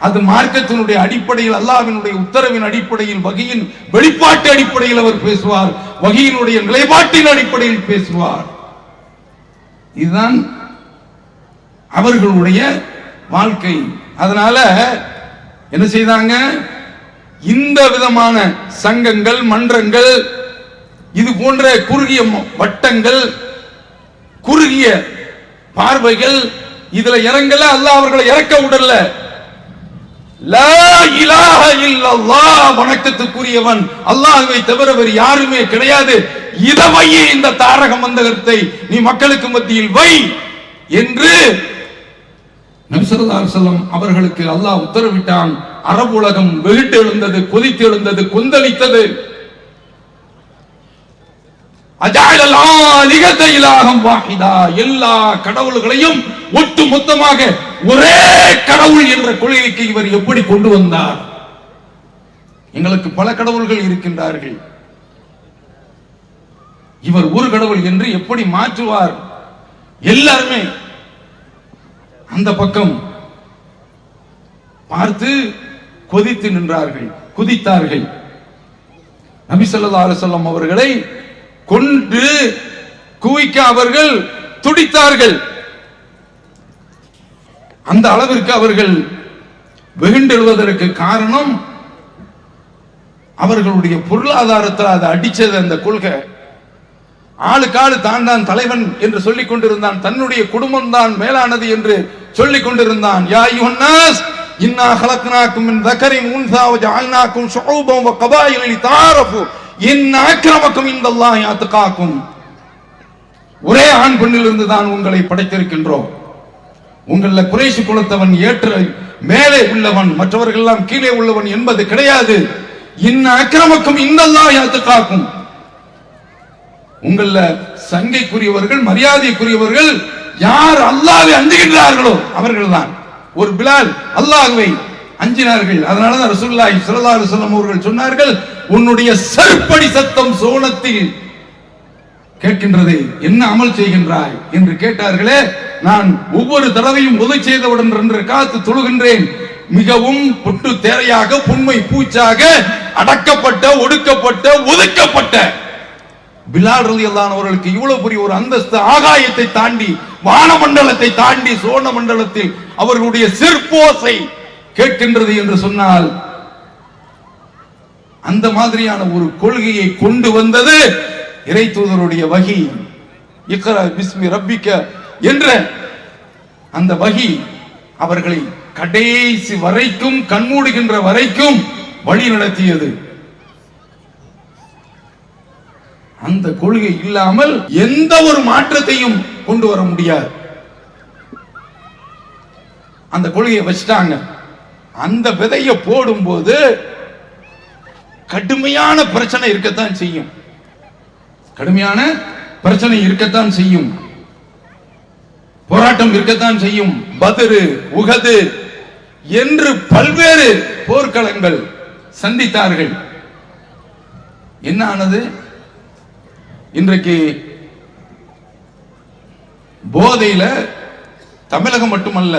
அது மார்க்கத்தினுடைய அடிப்படையில், அல்லாஹ்வினுடைய உத்தரவின் அடிப்படையில், வஹியின் வெளிப்பாட்டு அடிப்படையில் அவர் பேசுவார், வஹியினுடைய நிலைப்பாட்டின் அடிப்படையில் பேசுவார். இதுதான் அவர்களுடைய வாழ்க்கை. அதனால என்ன செய்தாங்க? இந்த விதமான சங்கங்கள், மன்றங்கள், இது போன்ற குறுகிய வட்டங்கள், குறுகிய பார்வைகள், இதுல இறங்கல. அல்லாஹ் அவர்களை இறக்க விடல. லா இலாஹ இல்லல்லாஹ், வணக்கத்துக்குரியவன் அல்லாஹ்வை தவிர வேறு யாருமே கிடையாது. இத வை, இந்த தாரக மந்திரத்தை நீ மக்களுக்கு மத்தியில் வை என்று நபி ஸல்லல்லாஹு அலைஹி வஸல்லம் அவர்களுக்கு அல்லாஹ் உத்தரவிட்டான். அரபு உலகம் வெகுட்டு எழுந்தது, கொதித்து எழுந்தது, கொந்தளித்தது. அஜஅலல் ஆலிஹத இலாஹம் வாஹிதா, எல்லா கடவுள்களையும் ஒட்டு மொத்தமாக ஒரே கடவுள் என்ற கொள்கைக்கு இவர் எப்படி கொண்டு வந்தார்? எங்களுக்கு பல கடவுள்கள் இருக்கின்றார்கள், இவர் ஒரு கடவுள் என்று எப்படி மாற்றுவார்? எல்லாருமே அந்த பக்கம் பார்த்து கொதித்து நின்றார்கள், குதித்தார்கள். நபி ஸல்லல்லாஹு அலைஹி வஸல்லம் அவர்களை கொண்டு குவிக்க அவர்கள் துடித்தார்கள். அந்த அளவிற்கு அவர்கள் வெகுண்டெழுவதற்கு காரணம் அவர்களுடைய பொருளாதாரத்தில் அதை அடிச்சது. அந்த கொள்கை ஆளுக்காளு தான் தான் தலைவன் என்று சொல்லிக் கொண்டிருந்தான், தன்னுடைய குடும்பம் தான் மேலானது என்று சொல்லிக் கொண்டிருந்தான். யா அய்யுஹன் நாஸ் இன்னா ஹலக்னாக்கும் மின் தக்கரின் உன்ஸா வ ஜஅல்னாக்கும் ஷுஊபன் வ கபாயில லிதஆரஃபு இன் அக்ரமக்கும் இன்தல்லாஹி அத்காக்கும். ஒரே ஆண் பெண்ணிலிருந்து தான் உங்களை படைத்திருக்கின்றோம். உங்கள குறைஷ் குலத்தவன் ஏற்ற மேலே உள்ளவன், மற்றவர்கள் எல்லாம் கீழே உள்ளவன் என்பது கிடையாது. இன் அக்ரமக்கும் இன்தல்லாஹி அத்காக்கும். உங்கள சங்கைக்குரியவர்கள், மரியாதைக்குரியவர்கள் யார் அல்லாஹ்வை அஞ்சுகின்றார்களோ அவர்கள்தான். ஒரு பிலால் அல்லாஹ்வை அஞ்சினார்கள். அதனாலதான் ரசூலுல்லாஹி ஸல்லல்லாஹு அலைஹி வஸல்லம் அவர்கள் சொன்னார்கள், உன்னுடைய செருப்படி சத்தம் சோனத்தில் கேட்கின்றது, என்ன அமல் செய்கின்றாய் என்று கேட்டார்களே. நான் ஒவ்வொரு தடவையும் உதவி செய்தவுடன் 2 ரக்காத் தொழுகின்றேன். மிகவும் புட்டு தேரையாக, புண்மை பூச்சாக, அடக்கப்பட்ட, ஒடுக்கப்பட்ட, ஒதுக்கப்பட்ட பிலால் ரலியல்லாஹு அவர்களுக்கு இவ்வளவு பெரிய ஒரு அந்தஸ்து, ஆகாயத்தை தாண்டி, வானமண்டலத்தை தாண்டி, சோன மண்டலத்தில் அவர்களுடைய சிற்போசை கேட்கின்றது என்று சொன்னால், அந்த மாதிரியான ஒரு கொள்கையை கொண்டு வந்தது இறை தூதருடைய வஹி. இக்ரா பிஸ்மி ரப்பிக்க என்ற அந்த வஹி அவர்களை கடைசி வரைக்கும், கண்மூடுகின்ற வரைக்கும் வழி நடத்தியது. அந்த கொள்கை இல்லாமல் எந்த ஒரு மாற்றத்தையும் கொண்டு வர முடியாது. அந்த கொள்கையை வச்சிட்டாங்க. அந்த விதையை போடும்போது கடுமையான பிரச்சனை இருக்கத்தான் செய்யும். கடுமையான பிரச்சனை இருக்கத்தான் செய்யும், போராட்டம் இருக்கத்தான் செய்யும். பத்ரு, உஹது என்று பல்வேறு போர்க்களங்கள் சந்தித்தார்கள். என்ன ஆனது? இன்றைக்கு போதையில தமிழகம் மட்டுமல்ல,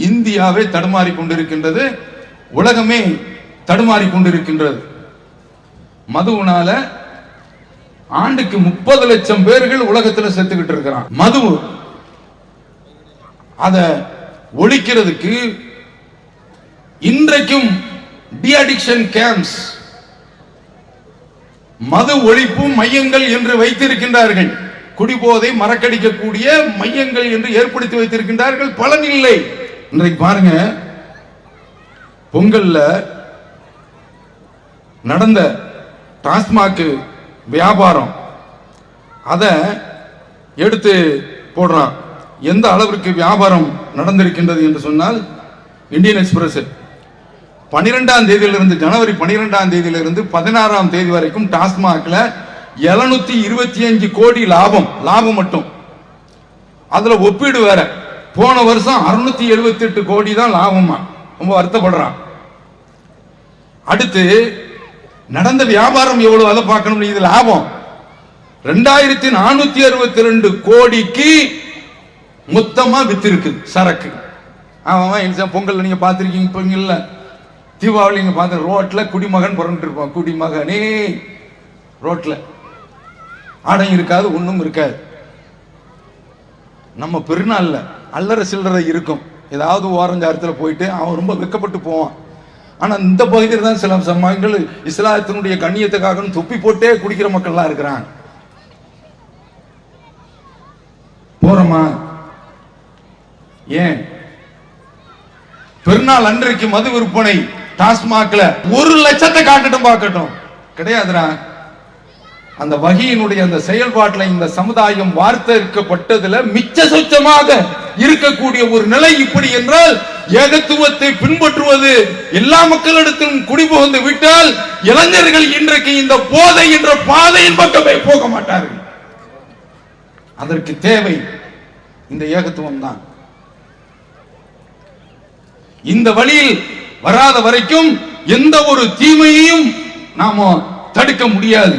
இந்தியாவே தடுமாறி கொண்டிருக்கின்றது, உலகமே தடுமாறி கொண்டிருக்கின்றது. மதுவுனால ஆண்டுக்கு 30 லட்சம் பேர்கள் உலகத்தில் செத்துக்கிட்டு இருக்கிறான். மது அதை ஒழிக்கிறதுக்கு இன்றைக்கும் டி அடிக்ஷன் கேம்ப்ஸ், மது ஒழிப்பு மையங்கள் என்று வைத்திருக்கின்றார்கள். குடிபோதை மறக்கடிக்கக்கூடிய மையங்கள் என்று ஏற்படுத்தி வைத்திருக்கின்றார்கள். பலன் இல்லை. இன்றைக்கு பாருங்க, பொங்கல்ல நடந்த டாஸ்மாக் வியாபாரம் அதை எடுத்து போடுறான். எந்த அளவிற்கு வியாபாரம் நடந்திருக்கின்றது என்று சொன்னால், இந்தியன் எக்ஸ்பிரஸ் 12ஆம் தேதியிலிருந்து, ஜனவரி 12ஆம் தேதியிலிருந்து 16ஆம் தேதி வரைக்கும் டாஸ்மாக்ல 725 கோடி லாபம் மட்டும். அதுல ஒப்பீடு வேற, போன வருஷம் 678 கோடி தான் லாபமா. ரொம்ப வருத்தப்படுறான். அடுத்து நடந்த வியாபாரம் எவ்வளவு, அதை பார்க்கணும். இது லாபம் 2462 கோடிக்கு மொத்தமா வித்திருக்கு சரக்கு. அவன் பொங்கல் நீங்க பார்த்திருக்கீங்க, பொங்கல்ல தீபாவளி நீங்க பார்த்த ரோட்ல குடிமகன் புறந்துட்டு இருப்பான். குடிமகனே ரோட்ல ஆடம் இருக்காது, ஒண்ணும் இருக்காது. நம்ம பெருநாள்ல அல்லற சில்லறை இருக்கும். ஏதாவது ஓரஞ்சாரத்தில் போயிட்டு அவன் ரொம்ப வெக்கப்பட்டு போவான். ஆனா இந்த பகுதியில் தான் சில சமயங்கள் இஸ்லாத்தினுடைய கண்ணியத்துக்காக தொப்பி போட்டே குடிக்கிற மக்கள்லாம் இருக்கிறாங்க. போறோமா? ஏன் பெருநாள் அன்றைக்கு மது விற்பனை டாஸ்மாக்ல 1 லட்சத்தை காட்டட்டும் பார்க்கட்டும், கிடையாதுடா. அந்த வகையினுடைய அந்த செயல்பாட்டில் இந்த சமுதாயம் வார்த்தைக்கப்பட்டதுல மிச்ச சொச்சமாக இருக்கக்கூடிய ஒரு நிலை இப்படி என்றால், ஏகத்துவத்தை பின்பற்றுவது எல்லா மக்களிடத்திலும் குடிபுகுந்து விட்டால் இளைஞர்கள் இன்றைக்கு இந்த போதை என்ற பாதையின் பக்கமே போக மாட்டார்கள். அதற்கு தேவை இந்த ஏகத்துவம் தான். இந்த வழியில் வராத வரைக்கும் எந்த ஒரு தீமையையும் நாம தடுக்க முடியாது.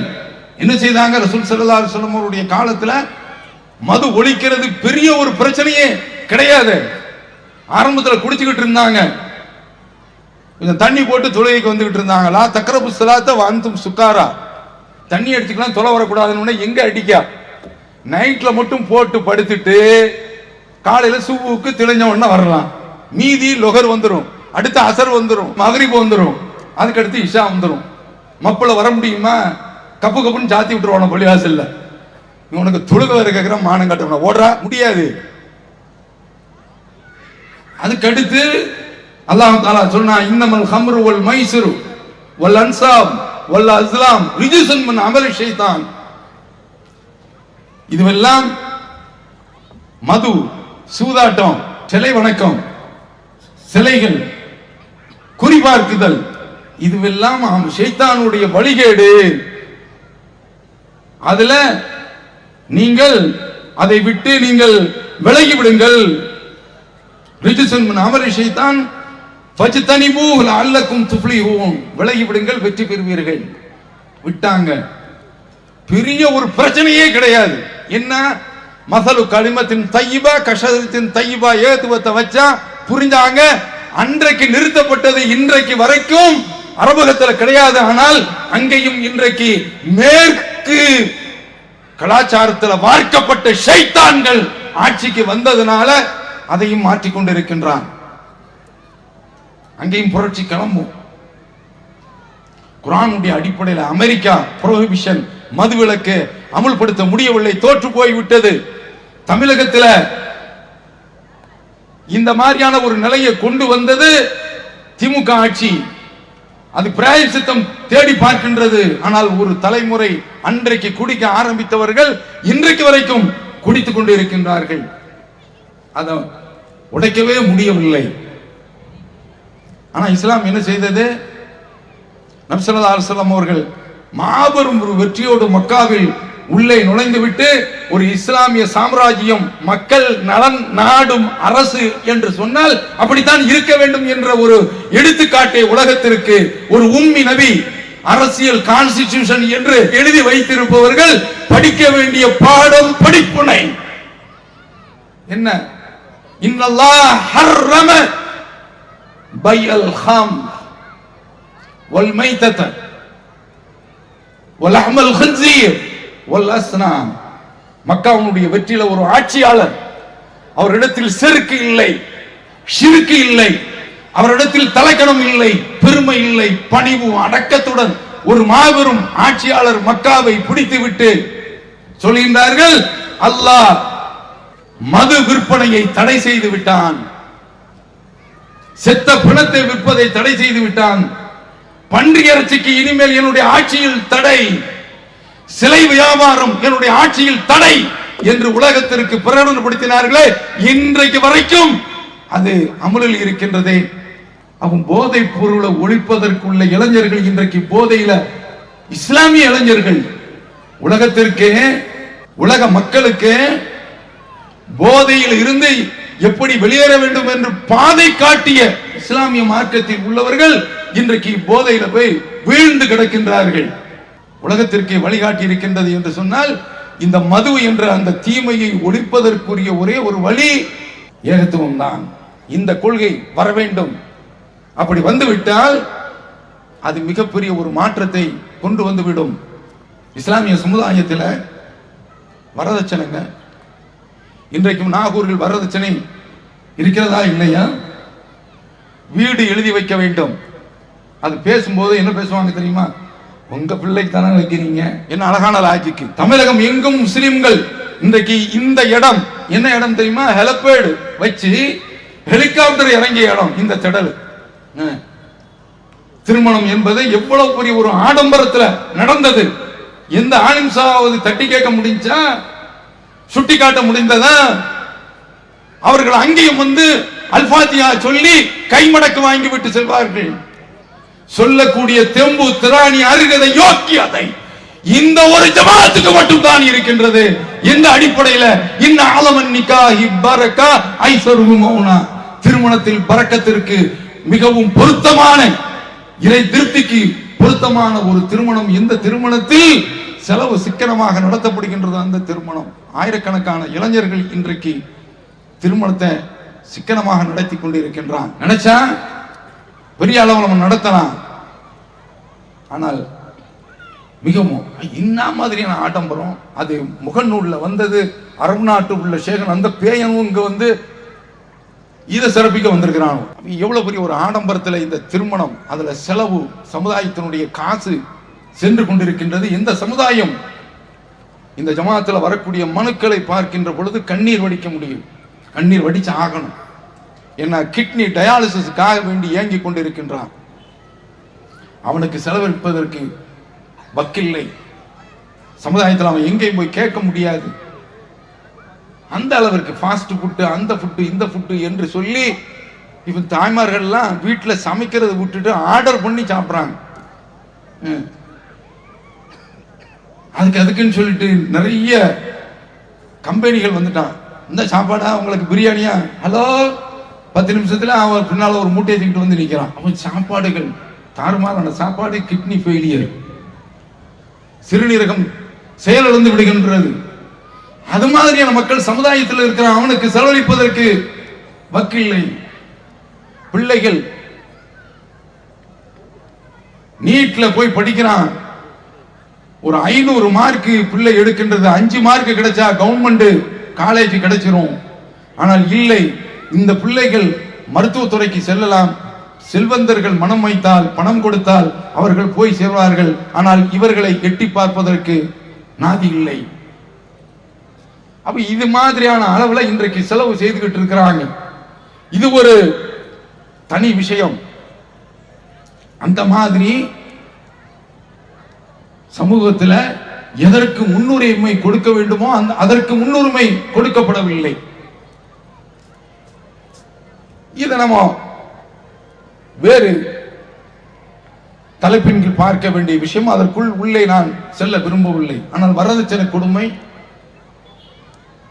என்ன செய்தாங்க? ரசூல் ஸல்லல்லாஹு அலைஹி வஸல்லம் அவருடைய காலத்துல மது ஒழிக்கிறது பெரிய ஒரு பிரச்சனையே கிடையாது. ஆரம்பத்தில் குடிச்சுக்கிட்டு இருந்தாங்க, கொஞ்சம் தண்ணி போட்டு தொழுகைக்கு வந்துகிட்டு இருந்தாங்க. லா தக்ரபு ஸலாத்த வ அன்தும் சுக்காரா, தண்ணி அடிச்சுக்கலாம், தொலை வரக்கூடாதுன்னு எங்க அடிக்கா, நைட்ல மட்டும் போட்டு படுத்துட்டு காலையில சுபுக்கு தெளிஞ்ச உடனே வரலாம். மீதி லொகர் வந்துடும், அடுத்து அசர் வந்துடும், மகரிப் வந்துடும், அதுக்கு அடுத்து இஷா வந்துடும். மப்பள வர முடியுமா? கப்பு கப்புன்னு சாத்தி விட்டுருவான பள்ளிவாசல்ல. உனக்கு தொழுக வர கேட்கிற மானம் கட்டணும், ஓடுறா முடியாது. அதுக்கு அடுத்து அல்லாஹ் தஆலா சொன்னா, இன்னமல் ஹம்ரு வல் மைசிரு வல் அன்சாப் வல் அஸ்லாம் ரிஜ்சுன் மின் அமலி ஷைத்தான். இதுவெல்லாம் மது, சூதாட்டம், சிலை வணக்கம், சிலைகள், குறிபார்க்குதல், இதுவெல்லாம் ஷைத்தானுடைய வழிகேடு. அதுல நீங்கள் அதை விட்டு நீங்கள் விலகி விடுங்கள். ரிஜ்சுன் மின் அமலி ஷைத்தான் ஃபஜ்தனிபூஹு லஅல்லக்கும் துஃப்லிஹூன், விலகி விடுங்கள், வெற்றி பெறுவீர்கள். விட்டாங்க, பெரிய ஒரு பிரச்சனையே கிடையாது. என்ன மசலு கலிமத்தின் தையிபா கஷரத்தின் தையிபா, ஏத்துவத்தை வச்சா புரிஞ்சாங்க. அன்றைக்கு நிறுத்தப்பட்டது இன்றைக்கு வரைக்கும் அரபகத்தில் கிடையாது. ஆனால் அங்கேயும் இன்றைக்கு மேற்கு கலாச்சாரத்தில் வார்க்கப்பட்ட ஷைத்தான்கள் ஆட்சிக்கு வந்ததுனால அதையும் மாற்றிக்கொண்டிருக்கின்றான். அங்கேயும் புரட்சி கிளம்பும். குர்ஆனுடைய அடிப்படையில் அமெரிக்கா புரோஹிபிஷன், மதுவிலக்கு அமுல்படுத்த முடியவில்லை, தோற்று போய்விட்டது. தமிழகத்தில் இந்த மாதிரியான ஒரு நிலையை கொண்டு வந்தது திமுக ஆட்சி. அது பிராயச்சித்தம் தேடி பார்க்கின்றது. ஆனால் ஒரு தலைமுறை அன்றைக்கு குடிக்க ஆரம்பித்தவர்கள் இன்றைக்கு வரைக்கும் குடித்துக் கொண்டு இருக்கின்றார்கள். அதை உடைக்கவே முடியவில்லை. ஆனா இஸ்லாம் என்ன செய்தது? நபி ஸல்லல்லாஹு அலைஹி வஸல்லம் அவர்கள் மாபெரும் ஒரு வெற்றியோடு மக்காவில் உள்ளே நுழைந்துவிட்டு ஒரு இஸ்லாமிய சாம்ராஜ்யம், மக்கள் நலன் நாடும் அரசு என்று சொன்னால் அப்படித்தான் இருக்க வேண்டும் என்ற ஒரு எடுத்துக்காட்டை உலகத்திற்கு ஒரு உம்மி நபி அரசியல் கான்ஸ்டிடியூஷன் என்று எழுதி வைத்திருப்பவர்கள் படிக்க வேண்டிய பாடம் படிப்புனை என்ன? இன்னல்லாஹ் ஹர்ரம பைஅல் ஹம் வல் மைத்தத வல் லஹ்மல் ஹின்ஸீர் வல் அஸ்னாம். மக்காவுடைய வெற்றியில ஒரு ஆட்சியாளர், அவரிடத்தில் செருக்கு இல்லை, ஷிர்க் இல்லை, அவரிடத்தில் தலைக்கணம் இல்லை, பெருமை இல்லை, பணிவு அடக்கத்துடன் ஒரு மாபெரும் ஆட்சியாளர் மக்காவை பிடித்துவிட்டு சொல்கின்றார்கள், அல்லாஹ் மது விற்பனையை தடை செய்து விட்டான், செத்த பிணத்தை விற்பதை தடை செய்து விட்டான், பன்றி இறைச்சிக்கு இனிமேல் என்னுடைய ஆட்சியில் தடை, சிலை வியாபாரம் என்னுடைய ஆட்சியில் தடை என்று உலகத்திற்கு பிரகடனப்படுத்தினார்களே, இன்றைக்கு வரைக்கும் அது அமலில் இருக்கின்றதே. அவன் போதை பொருளை ஒழிப்பதற்குள்ள இளைஞர்கள் இன்றைக்கு போதையில, இஸ்லாமிய இளைஞர்கள் உலகத்திற்கு, உலக மக்களுக்கு போதையில் இருந்து எப்படி வெளியேற வேண்டும் என்று பாதை காட்டிய இஸ்லாமிய மார்க்கத்தில் உள்ளவர்கள் இன்றைக்கு போதையில போய் வீழ்ந்து கிடக்கின்றார்கள். உலகத்திற்கு வழிகாட்டி இருக்கின்றது என்று சொன்னால் இந்த மது என்ற அந்த தீமையை ஒழிப்பதற்குரிய ஒரே ஒரு வழி ஏகத்துவம் தான். இந்த கொள்கை வர வேண்டும். அப்படி வந்துவிட்டால் அது மிகப்பெரிய ஒரு மாற்றத்தை கொண்டு வந்துவிடும். இஸ்லாமிய சமுதாயத்தில் வரதட்சணைங்க, இன்றைக்கும் நாகூரில் வரதட்சணை இருக்கிறதா இல்லையா? வீடு எழுதி வைக்க வேண்டும். அது பேசும்போது என்ன பேசுவாங்க தெரியுமா? உங்க பிள்ளைக்கு தானே வைக்கிறீங்க. என்ன அழகான லாஜிக். தமிழகம் எங்கும் முஸ்லிம்கள் இன்றைக்கு இந்த இடம் என்ன இடம் தெரியுமா? ஹெலிபேடு வச்சு ஹெலிகாப்டர் இறங்கிய இடம் இந்த திடல். திருமணம் என்பது எவ்வளவு பெரிய ஒரு ஆடம்பரத்துல நடந்தது. எந்த ஆலிம்சாவது தட்டி கேட்க முடிஞ்சா, சுட்டி காட்ட முடிந்ததா? அவர்கள் அங்கேயும் வந்து அல்பாத்தியா சொல்லி கைமடக்கு வாங்கி விட்டு செல்வார்கள். சொல்லக்கூடிய தெம்பு, திராணி, அருகதை, யோக்கியதை இந்த ஒரு ஜமாத்துக்கு மட்டும் தான் இருக்கின்றது. இந்த அடிப்படையில் இன்ன ஆலமன் நிக்காஹி பரக்கா ஐஸருஹு மௌனா, திருமணத்தில் பரக்கத்திற்கு மிகவும் பொருத்தமான, இறை திருப்திக்கு பொருத்தமான ஒரு திருமணம். எந்த திருமணத்தில் செலவு சிக்கனமாக நடத்தப்படுகின்றது அந்த திருமணம். ஆயிரக்கணக்கான இளைஞர்கள் இன்றைக்கு திருமணத்தை சிக்கனமாக நடத்தி கொண்டிருக்கின்றான். நினைச்சா பெரிய அளவில் நம்ம நடத்தலாம். ஆனால் மிகவும் என்ன மாதிரியான ஆடம்பரம். அது முகநூல்ல வந்தது. அரபு நாட்டு உள்ள சேகன் அந்த பேயனும் இங்க வந்து இதை சிறப்பிக்க வந்திருக்கிறான். எவ்வளவு பெரிய ஒரு ஆடம்பரத்தில் இந்த திருமணம், அதுல செலவு, சமுதாயத்தினுடைய காசு சென்று கொண்டிருக்கின்றது. இந்த சமுதாயம் இந்த ஜமாத்தில் வரக்கூடிய மனுக்களை பார்க்கின்ற பொழுது கண்ணீர் வடிக்க முடியும். கண்ணீர் வடிச்சு ஆகணும். என்ன, கிட்னி டயாலிசிஸ்க்காக வேண்டி ஏங்கி கொண்டிருக்கின்றான். அவனுக்கு செலவழிப்பதற்கு வக்கில்லை. சமுதாயத்தில் அவன் எங்கேயும் போய் கேட்க முடியாது. அந்த அளவிற்கு ஃபாஸ்ட் ஃபுட்டு, அந்த ஃபுட்டு, இந்த ஃபுட்டு என்று சொல்லி இவன் தாய்மார்கள்லாம் வீட்டில் சமைக்கிறத விட்டுட்டு ஆர்டர் பண்ணி சாப்பிட்றாங்க. அதுக்குன்னு சொல்லிட்டு நிறைய கம்பெனிகள் வந்துட்டான். இந்த சாப்பாடா உங்களுக்கு பிரியாணியா, ஹலோ 10 நிமிஷத்துல அவன் பின்னால ஒரு மூட்டையை தூக்கிட்டு வந்து நிற்கிறான். அவன் சாப்பாடுகள் தாறுமாறான சாப்பாடு, கிட்னி ஃபெயிலியர், சிறுநீரகம் செயலிழந்து விடுகின்றது. அது மாதிரியான மக்கள் சமுதாயத்தில் இருக்கிறான். அவனுக்கு செலவழிப்பதற்கு வக்கில்லை. பிள்ளைகள் நீட்ல போய் படிக்கிறான். ஒரு 500 மார்க் பிள்ளை எடுக்கின்றது. 5 மார்க் கிடைச்சா கவர்மெண்ட் காலேஜ் கிடைச்சிரும். ஆனால் இல்லை, இந்த பிள்ளைகள் மருத்துவத்துறைக்கு செல்லலாம். செல்வந்தர்கள் மனம் வைத்தால், பணம் கொடுத்தால் அவர்கள் போய் சேர்வார்கள். ஆனால் இவர்களை எட்டி பார்ப்பதற்கு நாதி இல்லை. அப்ப இது மாதிரியான அளவுல இன்றைக்கு செலவு செய்துகிட்டு இருக்கிறாங்க. இது ஒரு தனி விஷயம். அந்த மாதிரி சமூகத்தில் எதற்கு முன்னுரிமை கொடுக்க வேண்டுமோ அதற்கு முன்னுரிமை கொடுக்கப்படவில்லை. இதை நம்ம வேறு தலைப்பின் கீழ் பார்க்க வேண்டிய விஷயம். அதற்குள் உள்ளே நான் செல்ல விரும்பவில்லை. ஆனால் வரதட்சணை கொடுமை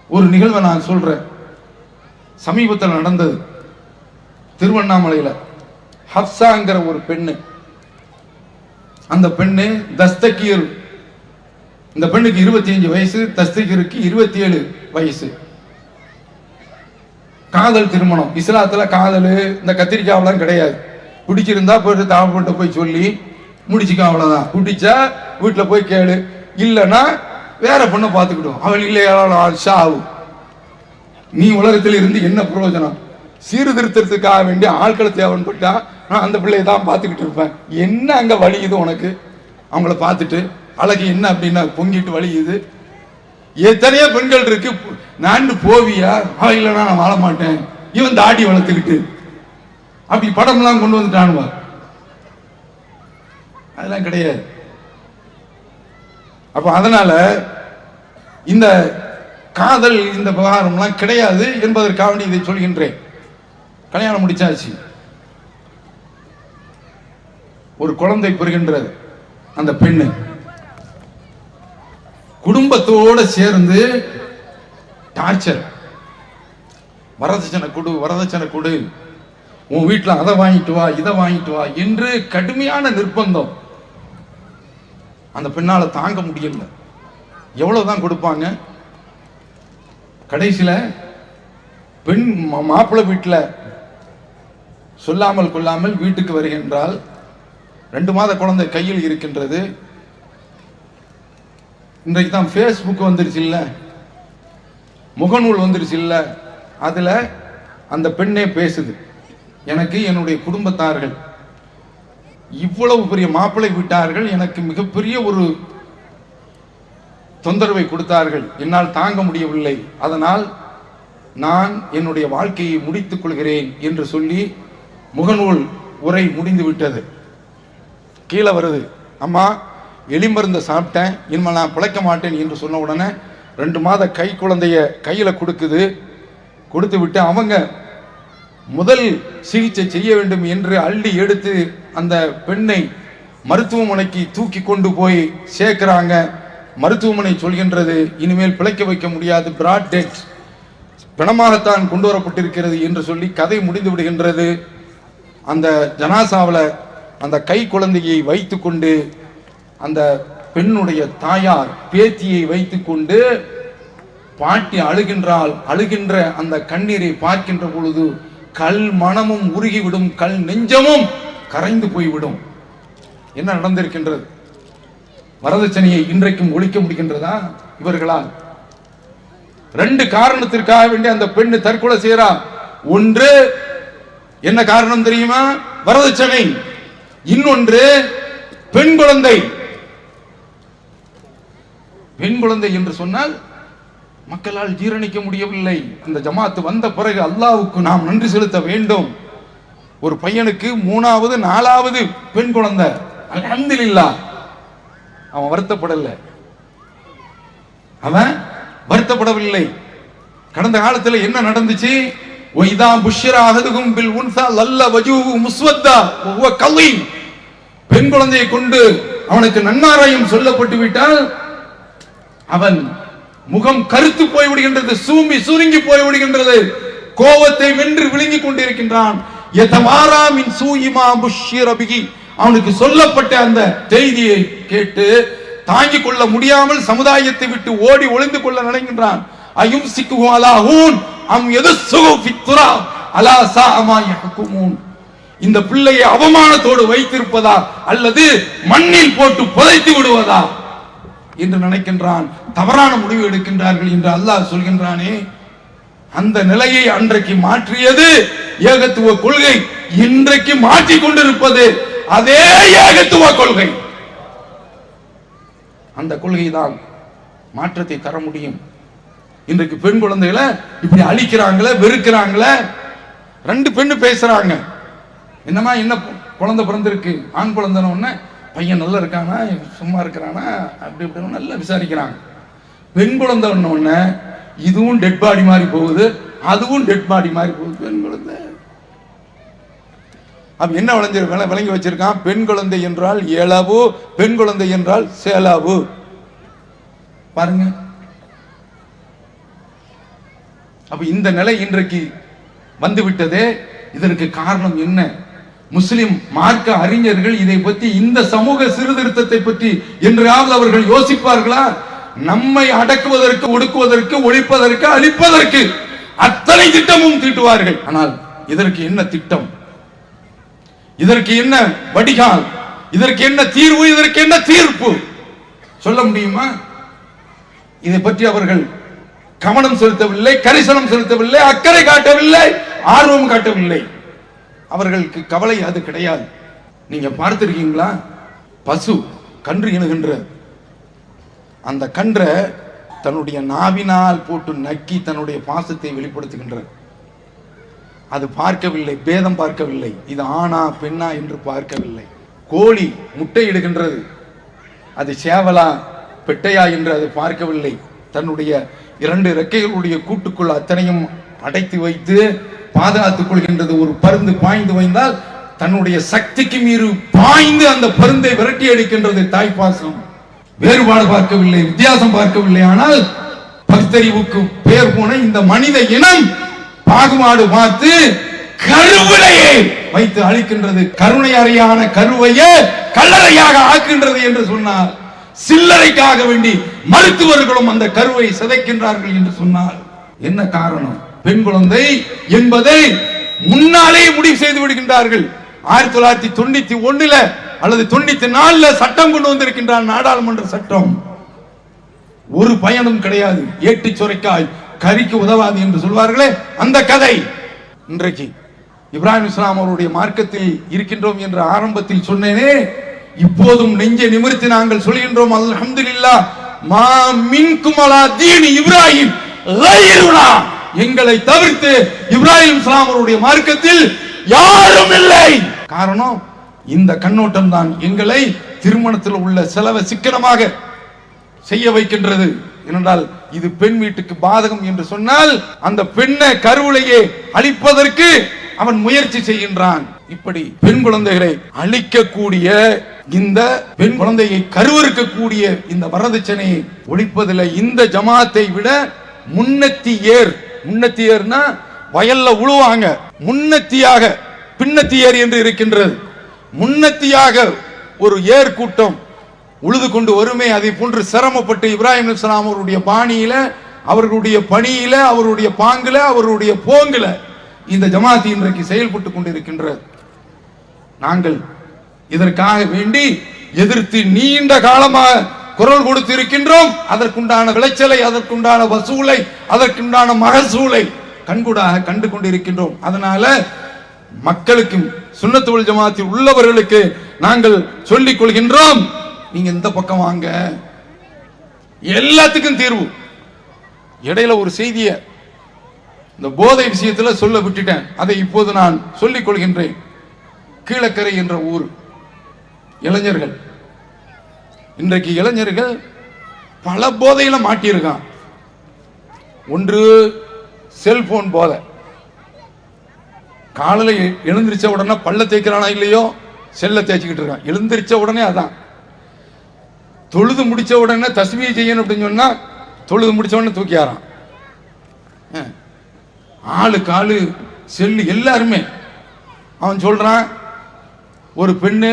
ஒரு நிகழ்வை நான் சொல்றேன். சமீபத்தில் நடந்தது திருவண்ணாமலையில. ஹப்சாங்கிற ஒரு பெண்ணு, அந்த பெண்ணு தஸ்தகீர், இந்த பெண்ணுக்கு 25 வயசு, தஸ்தகீருக்கு 27 வயசு. காதல் திருமணம். இஸ்லாத்துல காதல் இந்த கத்திரிக்காவெல்லாம் கிடையாது. பிடிச்சிருந்தா போயிட்டு தாவப்பட்ட போய் சொல்லி முடிச்சுக்க, அவ்வளவுதான். பிடிச்சா வீட்டுல போய் கேளு, இல்லைன்னா வேற பொண்ணை பார்த்துக்கிட்டோம். அவள் இல்லையா ஆகும். நீ உலகத்தில் இருந்து என்ன பிரயோஜனம்? சீர்திருத்தத்துக்காக வேண்டிய ஆட்களை தேவைப்பட்டா நான் அந்த பிள்ளையை தான் பார்த்துக்கிட்டு இருப்பேன். என்ன அங்க வலியுது உனக்கு? அவங்கள பார்த்துட்டு அழகு என்ன அப்படின்னா பொங்கிட்டு வலியுது. எத்தனையோ பெண்கள் இருக்கு, நான் போவியா? இல்லைன்னா நான் வாழ மாட்டேன். இவன் தாடி வளர்த்துக்கிட்டு அப்படி படம்லாம் கொண்டு வந்துட்டானுவா. அதெல்லாம் கிடையாது. அப்ப அதனால இந்த காதல் இந்த விவகாரம்லாம் கிடையாது என்பதற்காக இதை சொல்கின்றேன். கல்யாணம் முடிச்சாச்சு, ஒரு குழந்தை பெறுகின்றது. அந்த பெண்ணு குடும்பத்தோட சேர்ந்து டார்ச்சர், வரதட்சணை கொடு, வரதட்சணை கொடு, உன் வீட்டில் அதை வாங்கிட்டு வா, இதை வாங்கிட்டு வா என்று கடுமையான நிர்பந்தம். அந்த பெண்ணால தாங்க முடியல. எவ்வளவுதான் கொடுப்பாங்க? கடைசியில பெண் மாப்பிள்ளை வீட்டில் சொல்லாமல் கொள்ளாமல் வீட்டுக்கு வருகின்றால். 2 மாத குழந்தை கையில் இருக்கின்றது. இன்றைக்கு தான் ஃபேஸ்புக் வந்துருச்சு இல்ல, முகநூல் வந்துருச்சு இல்ல, அதுல அந்த பெண்ணே பேசுது. எனக்கு என்னுடைய குடும்பத்தார்கள் இவ்வளவு பெரிய மாப்பிள்ளை விட்டார்கள், எனக்கு மிகப்பெரிய ஒரு தொந்தரவை கொடுத்தார்கள், என்னால் தாங்க முடியவில்லை, அதனால் நான் என்னுடைய வாழ்க்கையை முடித்துக் கொள்கிறேன் என்று சொல்லி முகநூல் உரை முடிந்து விட்டது. கீழே வருது, அம்மா எலிமருந்தை சாப்பிட்டேன், இனிமேல் நான் பிழைக்க மாட்டேன் என்று சொன்ன உடனே 2 மாத கை குழந்தைய கையில கொடுக்குது. கொடுத்து விட்டு அவங்க முதல் சிகிச்சை செய்ய வேண்டும் என்று அள்ளி எடுத்து அந்த பெண்ணை மருத்துவமனைக்கு தூக்கி கொண்டு போய் சேர்க்கிறாங்க. மருத்துவமனை சொல்கின்றது, இனிமேல் பிழைக்க வைக்க முடியாது, பிராட் டெத், பிணமாகத்தான் கொண்டு வரப்பட்டிருக்கிறது என்று சொல்லி கதை முடிந்து விடுகின்றது. அந்த ஜனாசாவில் அந்த கை குழந்தையை வைத்துக்கொண்டு அந்த பெண்ணுடைய தாயார் பேத்தியை வைத்துக்கொண்டு பாட்டி அழுகின்றாள். அழுகின்ற அந்த கண்ணீரை பார்க்கின்ற பொழுது கல் மனமும் உருகிவிடும், கல் நெஞ்சமும் கரைந்து போய்விடும். என்ன நடந்திருக்கின்றது? வரதட்சணையை இன்றைக்கும் ஒழிக்க முடிகின்றதா இவர்களால்? 2 காரணத்திற்காக வேண்டி அந்த பெண்ணு தற்கொலை செய்யறா. ஒன்று என்ன காரணம் தெரியுமா? வரதட்சணை. இன்னொன்று பெண் குழந்தை. பெண் குழந்தை என்று சொன்னால் மக்களால் ஜீரணிக்க முடியவில்லை. அந்த ஜமாத்து வந்த பிறகு அல்லாஹ்வுக்கு நாம் நன்றி செலுத்த வேண்டும். ஒரு பையனுக்கு 3வது 4வது பெண் குழந்தை, அல்ஹம்துலில்லாஹ். அவன் வருத்தப்படல, அவன் வருத்தப்படவில்லை. கடந்த காலத்தில் என்ன நடந்துச்சு? ஒய்தா புஷ்ரா அஹதுகும் பில் உன்சா லல்ல வஜூஹு முஸ்வத்தா வஹுவ கலீம். பெண் குழந்தையை கொண்டு அவனுக்கு நன்மாராயம் சொல்லப்பட்டு விட்டால் அவன் முகம் கருத்து போய் விடுகின்றது, சூமி சுருங்கி போய் விடுகின்றது, கோபத்தை வென்று விழுங்கிக் கொண்டிருக்கின்றான். யதமாராமின் சூயிமா புஷ்ர பிஹி. அவனுக்கு சொல்லப்பட்ட அந்த செய்தியை கேட்டு தாங்கிக் கொள்ள முடியாமல் சமுதாயத்தை விட்டு ஓடி ஒளிந்து கொள்ள நினைக்கின்றான். அயும் சிக்குஹு அலாஹூன் அம் யதுஸ்ஸுஹு ஃபித்துரா அலா சாஅமா யஹ்குமூன். இந்த பிள்ளையை அவமானத்தோடு வைத்திருப்பதா அல்லது மண்ணில் போட்டு புதைத்து விடுவதா என்று நினைக்கின்றான். தவறான முடிவு எடுக்கின்றார்கள் என்று அல்லாஹ் சொல்கின்றானே. அந்த நிலையை அன்றைக்கு மாற்றியது ஏகத்துவ கொள்கை. இன்றைக்கு மாற்றிக் கொண்டிருப்பது அதே ஏகத்துவ கொள்கை. அந்த கொள்கை தான் மாற்றத்தை தர முடியும். இன்றைக்கு பெண் குழந்தைகளை இப்படி அழிக்கிறாங்களே, வெறுக்கிறாங்களே. 2 பெண்ணு பேசுறாங்க, என்னமா என்ன குழந்தை பிறந்திருக்கு, ஆண் குழந்தைன உடனே பையன் நல்லா இருக்கானா, சும்மா இருக்கிறானா, அப்படி இப்படி நல்லா விசாரிக்கிறாங்க. பெண் குழந்தை உடனே இதுவும் டெட் பாடி மாதிரி போகுது, அதுவும் டெட் பாடி மாதிரி போகுது. பெண் குழந்தை அப்ப என்ன விளங்கி வச்சிருக்கான்? பெண் குழந்தை என்றால் ஏலவு, பெண் குழந்தை என்றால் சேலவு. பாருங்க. அப்ப இந்த நிலை இன்றைக்கு வந்துவிட்டதே. இதற்கு காரணம் என்ன? முஸ்லிம் மார்க்க அறிஞர்கள் இதை பற்றி, இந்த சமூக சீர்திருத்தத்தை பற்றி என்றாவது அவர்கள் யோசிப்பார்களா? நம்மை அடக்குவதற்கு, ஒடுக்குவதற்கு, ஒழிப்பதற்கு, அழிப்பதற்கு அத்தனை திட்டமும் தீட்டுவார்கள். ஆனால் இதற்கு என்ன திட்டம்? இதற்கு என்ன வடிகால்? இதற்கு என்ன தீர்வு? இதற்கு என்ன தீர்ப்பு சொல்ல முடியுமா? இதை பற்றி அவர்கள் கவனம் செலுத்தவில்லை, கரிசனம் செலுத்தவில்லை, அக்கறை காட்டவில்லை, ஆர்வம் காட்டவில்லை. அவர்களுக்கு கவலை அது கிடையாது. நீங்க பார்த்திருக்கீங்களா? பசு கன்று இணுகின்ற அந்த கன்றை தன்னுடைய நாவினால் போட்டு நக்கி தன்னுடைய பாசத்தை வெளிப்படுத்துகின்ற, அது பார்க்கவில்லை, பேதம் பார்க்கவில்லை, இது ஆணா பெண்ணா என்று பார்க்கவில்லை. கோழி முட்டை இடுகின்றது, அது சேவலா பெட்டையா என்று அது பார்க்கவில்லை. தன்னுடைய 2 இறக்கைகளுடைய கூட்டுக்குள் அத்தனையும் அடைத்து வைத்து பாதுகாத்துக் கொள்கின்றது. ஒரு பருந்து பாய்ந்து வைந்தால் தன்னுடைய சக்திக்கு மீறி பாய்ந்து அந்த பருந்தை விரட்டி அடிக்கின்றது. தாய்ப்பாசம். வேறுபாடு பார்க்கவில்லை, வித்தியாசம் பார்க்கவில்லை. ஆனால் பகுத்தறிவுக்கு பெயர் போன இந்த மனித இனம் பாகுபாடு பார்த்து கருவிலையை வைத்து அழிக்கின்றது. கருணை அறையான கருவையே கல்லறையாக ஆக்கின்றது என்று சொன்னார். சில்லறைக்காக வேண்டி மருத்துவர்களும் அந்த கருவை சிதைக்கின்றார்கள் என்று சொன்னார். என்ன காரணம்? பெண் குழந்தை என்பதை முன்னாலே முடிவு செய்து விடுகின்றார்கள். 1991 அல்லது 94 சட்டம் கொண்டு வந்திருக்கின்றார், நாடாளுமன்ற சட்டம். ஒரு பயனும் கிடையாது. ஏட்டு சுரைக்காய் கறிக்கு உதவாது என்று சொல்வார்களே, அந்த கதை. இன்றைக்கு இப்ராஹிம் இஸ்லாம் அவருடைய மார்க்கத்தில் இருக்கின்றோம் என்று ஆரம்பத்தில் சொன்னேனே, இப்போதும் நெஞ்சை நிமிர்த்தி நாங்கள் சொல்கின்றோம், அல்ஹம்துலில்லாஹ் மா மின்கும் அலா தீனி இப்ராஹிம் கைருனா, எங்களை தவிர்த்து இப்ராஹிம் இஸ்லாம் அவருடைய மார்க்கத்தில் யாரும் இல்லை. காரணம் இந்த கண்ணோட்டம் தான் எங்களை திருமணத்தில் உள்ள செலவை சிக்கனமாக செய்ய வைக்கின்றது. ஏனென்றால் இது பெண் வீட்டுக்கு பாதகம் என்று சொன்னால் அந்த பெண்ணை கருவிலையே அழிப்பதற்கு அவன் முயற்சி செய்கின்றான். இப்படி பெண் குழந்தைகளை அழிக்கக்கூடிய, இந்த பெண் குழந்தையை கருவறுக்கக்கூடிய இந்த வரதட்சணையை ஒழிப்பதில் இந்த ஜமாத்தை விட முன்னத்தியர்னா வயல்ல உழுவாங்க, முன்னத்தியாக பின்னத்தியர் என்று இருக்கின்றது. முன்னத்தியாக ஒரு ஏர் கூட்டம் உழுது கொண்டு வருமே, அதை போன்று சிரமப்பட்டு இப்ராஹிம் இஸ்லாம் அவருடைய பாணியில, அவர்களுடைய பணியில, அவருடைய பாங்குல, அவருடைய போங்குல இந்த ஜமாத் இன்றைக்கு செயல்பட்டு கொண்டிருக்கின்றது. நாங்கள் இதற்காக வேண்டி எதிர்த்து நீண்ட காலமாக குரல் கொடுத்து இருக்கின்றோம். அதற்குண்டான விளைச்சலை, அதற்குண்டான வசூலை, அதற்குண்டான மகசூலை கண்கூடாக கண்டு கொண்டிருக்கின்றோம். அதனால மக்களுக்கும் சுன்னத்துல் வல் ஜமாத்தில் உள்ளவர்களுக்கு நாங்கள் சொல்லிக் கொள்கின்றோம், நீங்க இந்த பக்கம் வாங்க, எல்லாத்துக்கும் தீர்வு. இடையில ஒரு செய்தியை இந்த போதை விஷயத்தில் சொல்ல விட்டுட்டேன், அதை இப்போது நான் சொல்லிக் கொள்கின்றேன். கீழக்கரை என்ற ஊர் இளைஞர்கள், இன்றைக்கு இளைஞர்கள் பல போதையில மாட்டியிருக்கான். ஒன்று செல்போன் போதை. காலையில் எழுந்திரிச்ச உடனே பல்ல தேய்க்கிறானா இல்லையோ, செல்ல தேய்ச்சிக்கிட்டு இருக்கான். எழுந்திரிச்ச உடனே அதான். தொழுது முடிச்ச உடனே தஸ்பீஹ் செய்யணும் அப்படின்னு சொன்னா தொழுது முடிச்ச உடனே தூக்கியாரான். ஆளுக்கு ஆளு செல்லு. எல்லாருமே அவன் சொல்றான். ஒரு பெண்ணு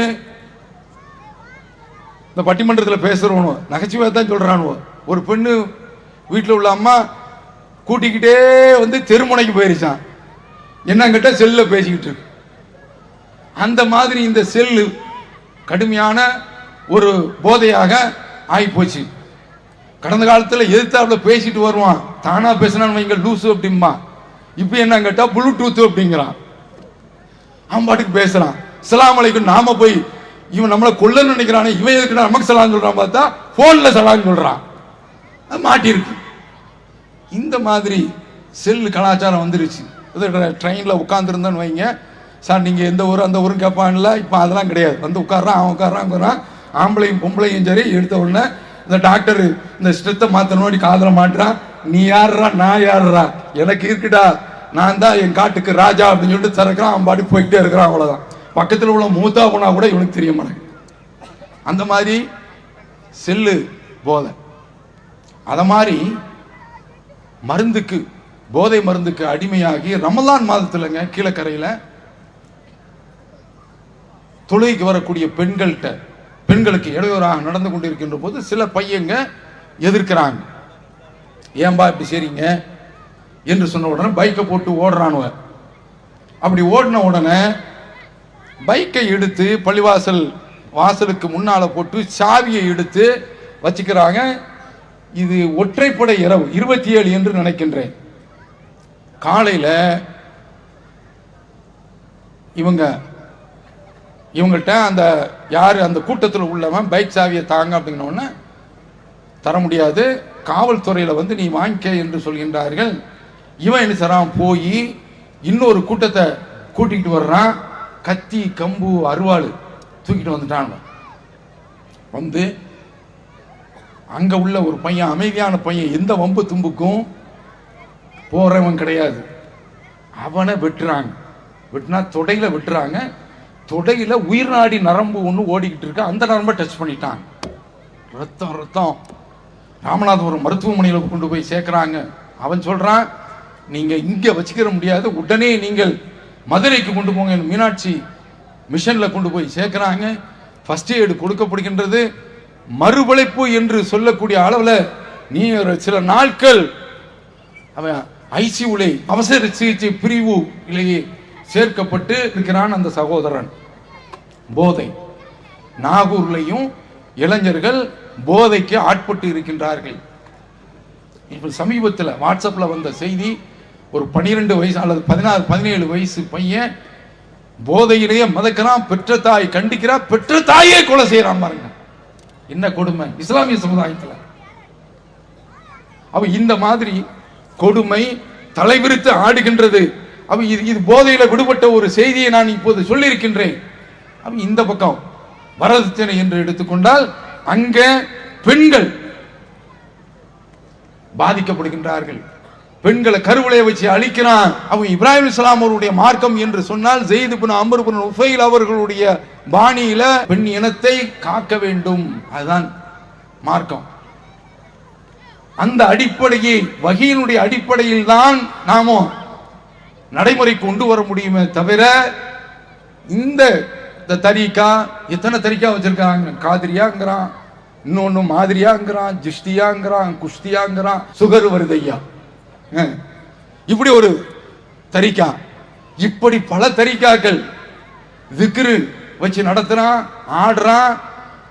இந்த பட்டிமன்றத்தில் பேசுறவனோ நகைச்சுவை தான் சொல்றானுவோ, ஒரு பெண்ணு வீட்டில் உள்ள அம்மா கூட்டிக்கிட்டே வந்து தெருமுனைக்கு போயிருச்சான். என்னங்கிட்ட செல்ல பேசிக்கிட்டு இருக்கு. அந்த மாதிரி இந்த செல்லு கடுமையான ஒரு போதையாக ஆகி போச்சு. கடந்த காலத்தில் எதிர்த்தாப்புல பேசிட்டு வருவான், தானா பேசினான்னு வைங்க லூசு அப்படிம்பா. இப்போ என்ன கேட்டா ப்ளூடூத் அப்படிங்கிறான். அவன் பாட்டுக்கு பேசுறான். அஸ்ஸலாமு அலைக்கும் நாம போய் இவன் நம்மளை கொல்ல நினைக்கிறானே, இவன் எதுக்கு நமக்கு சலாம் சொல்றான் பார்த்தா போன்ல சலாம் சொல்றான். மாட்டிருக்கு. இந்த மாதிரி செல்லு கலாச்சாரம் வந்துருச்சு. ட்ரெயின்ல உட்காந்துருந்தோன்னு வைங்க, சார் நீங்க எந்த ஊர் அந்த ஊரும் கேட்பான்ல, இப்போ அதெல்லாம் கிடையாது. வந்து உட்காடுறான், அவன் உட்காடுறான். ஆம்பளையும் பொம்பளையும் சரி, எடுத்த உடனே இந்த டாக்டர் இந்த ஸ்ட்ரெத்தை மாத்தணும் காதல மாட்டுறான். நீ யாருறா நான் யாருறா, எனக்கு இருக்குடா, நான் தான் என் காட்டுக்கு ராஜா அப்படின்னு சொல்லிட்டு திறக்கிறான். அவன் பாட்டு போயிட்டே இருக்கிறான். அவ்வளவுதான். பக்கத்தில் உள்ள மூத்தா போனா கூட இவனுக்கு தெரிய மாட்டேங்குது. அந்த மாதிரி செல்லு போதை. அத மாதிரி மருந்துக்கு, போதை மருந்துக்கு அடிமையாகி ரமலான் மாதத்துலங்க கீழக்கரையில தொழுகைக்கு வரக்கூடிய பெண்களுக்கு இடையூறாக நடந்து கொண்டிருக்கின்ற போது சில பையங்க எதிர்க்கிறாங்க. ஏன்பா இப்படி செய்றீங்க என்று சொன்ன உடனே பைக்கை போட்டு ஓடுறானுவ. அப்படி ஓடின உடனே பைக்கை எடுத்து வாசலுக்கு முன்னால போட்டு சாவியை எடுத்து வச்சுக்கிறாங்க. இது ஒற்றைப்படை இரவு 27 என்று நினைக்கின்றேன். காலையில இவங்கள்ட்ட அந்த யாரு அந்த கூட்டத்தில் உள்ளவன் பைக் சாவியை தாங்க அப்படின்னோடனே தர முடியாது, காவல்துறையில நீ வாங்கிக்க என்று சொல்கின்றார்கள். இவன் என்ன செய்றான், போய் இன்னொரு கூட்டத்தை கூட்டிகிட்டு வர்றான். கத்தி, கம்பு, அருவாள் தூக்கிட்டு வந்துட்டான். அங்க உள்ள ஒரு பையன், அமைதியான பையன், எந்த வம்பு தும்புக்கும் போறவன் கிடையாது. அவனை வெட்டுறாங்க. வெட்டினா தொடையில வெட்டுறாங்க. தொடையில உயிர் நாடி நரம்பு ஒன்று ஓடிக்கிட்டு இருக்கு. அந்த நரம்பை டச் பண்ணிட்டாங்க. ரத்தம். ராமநாதபுரம் மருத்துவமனையில் கொண்டு போய் சேர்க்கிறாங்க. அவன் சொல்றான், நீங்க இங்க வச்சுக்கிற முடியாது, உடனே நீங்கள் மதுரைக்கு கொண்டு போங்க. மீனாட்சி மிஷன்ல கொண்டு போய் சேர்க்கிறாங்க. ஃபர்ஸ்ட் எய்டு கொடுக்கப்படுகின்றது. மறுபளைப்பு என்று சொல்லக்கூடிய அளவுல நீ சில நாட்கள் அவன் ஐசியூல அவசர சிகிச்சை பிரிவுலேயே சேர்க்கப்பட்டு இருக்கிறான். அந்த சகோதரன் போதை, நாகூர்லையும் இளைஞர்கள் போதைக்கு ஆட்பட்டு இருக்கின்றார்கள். இப்ப சமீபத்தில் வாட்ஸ்அப்ல வந்த செய்தி, ஒரு 12 வயசு அல்லது 16-17 வயசு பையன் போதையிலேயே மதக்கிறான். பெற்ற தாய் கண்டிக்கிறா, பெற்ற தாயே கொலை செய்யறான். பாருங்க என்ன கொடுமை இஸ்லாமிய சமுதாயத்தில். அவ இந்த மாதிரி கொடுமை தலைவிரித்து ஆடுகின்றது. அவ இது போதையில விடுபட்ட ஒரு செய்தியை நான் இப்போது சொல்லியிருக்கின்றேன். இந்த பக்கம் வரதட்சணை என்று எடுத்துக்கொண்டால் அங்க பெண்கள் பாதிக்கப்படுகின்றார்கள். பெண்களை கருவிலைய வச்சு அழிக்கிறான். அவங்க இப்ராஹிம் அலைஹிஸ்ஸலாம் அவருடைய மார்க்கம் என்று சொன்னால் ஸெய்த் இப்னு அம்ர் இப்னு நுஃபைல் அவர்களுடைய பாணியில பெண் இனத்தை காக்க வேண்டும். அதுதான் மார்க்கம். அந்த அடிப்படையை, வஹீயினுடைய அடிப்படையில் தான் நாம நடைமுறை கொண்டு வர முடியுமே தவிர இந்த தரீக்கா, எத்தனை தரீக்கா வச்சிருக்காங்க. காதிரியாங்கிறான், இன்னொன்னு மாதிரியாங்கிறான், ஜிஷ்டியாங்கிறான், குஷ்தியாங்கிறான், சுகர் வருதையா, இப்படி ஒரு தரீக்கா, இப்படி பல தரீக்காக்கள் திக்ரு வச்சு நடத்துறான், ஆடுறான்.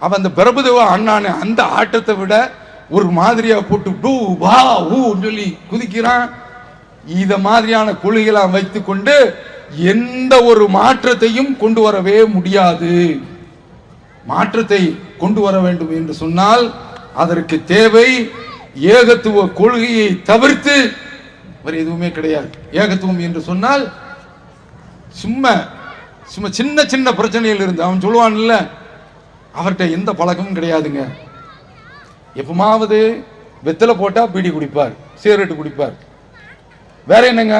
அவன் அந்த பிரபுதேவ அண்ணானு அந்த ஆட்டத்தை விட ஒரு மாதிரியா போட்டு டூ வா ஊ சொல்லி குதிக்கிறான். இத மாதிரியான கொள்கைகளை வைத்துக் கொண்டு எந்த ஒரு மாற்றத்தையும் கொண்டு வரவே முடியாது. மாற்றத்தை கொண்டு வர வேண்டும் என்று சொன்னால் அதற்கு தேவை ஏகத்துவ கொள்கையை தவிர்த்து வேறு எதுவுமே கிடையாது. ஏகத்துவம் என்று சொன்னால் சும்மா சின்ன சின்ன பிரச்சனையில் இருந்து அவன் சொல்லுவான் இல்ல, அவர்கிட்ட எந்த பழக்கமும் கிடையாதுங்க. எப்பமாவது வெத்தலை போட்டா பீடி குடிப்பார், சிகரெட் குடிப்பார். வேற என்னங்க,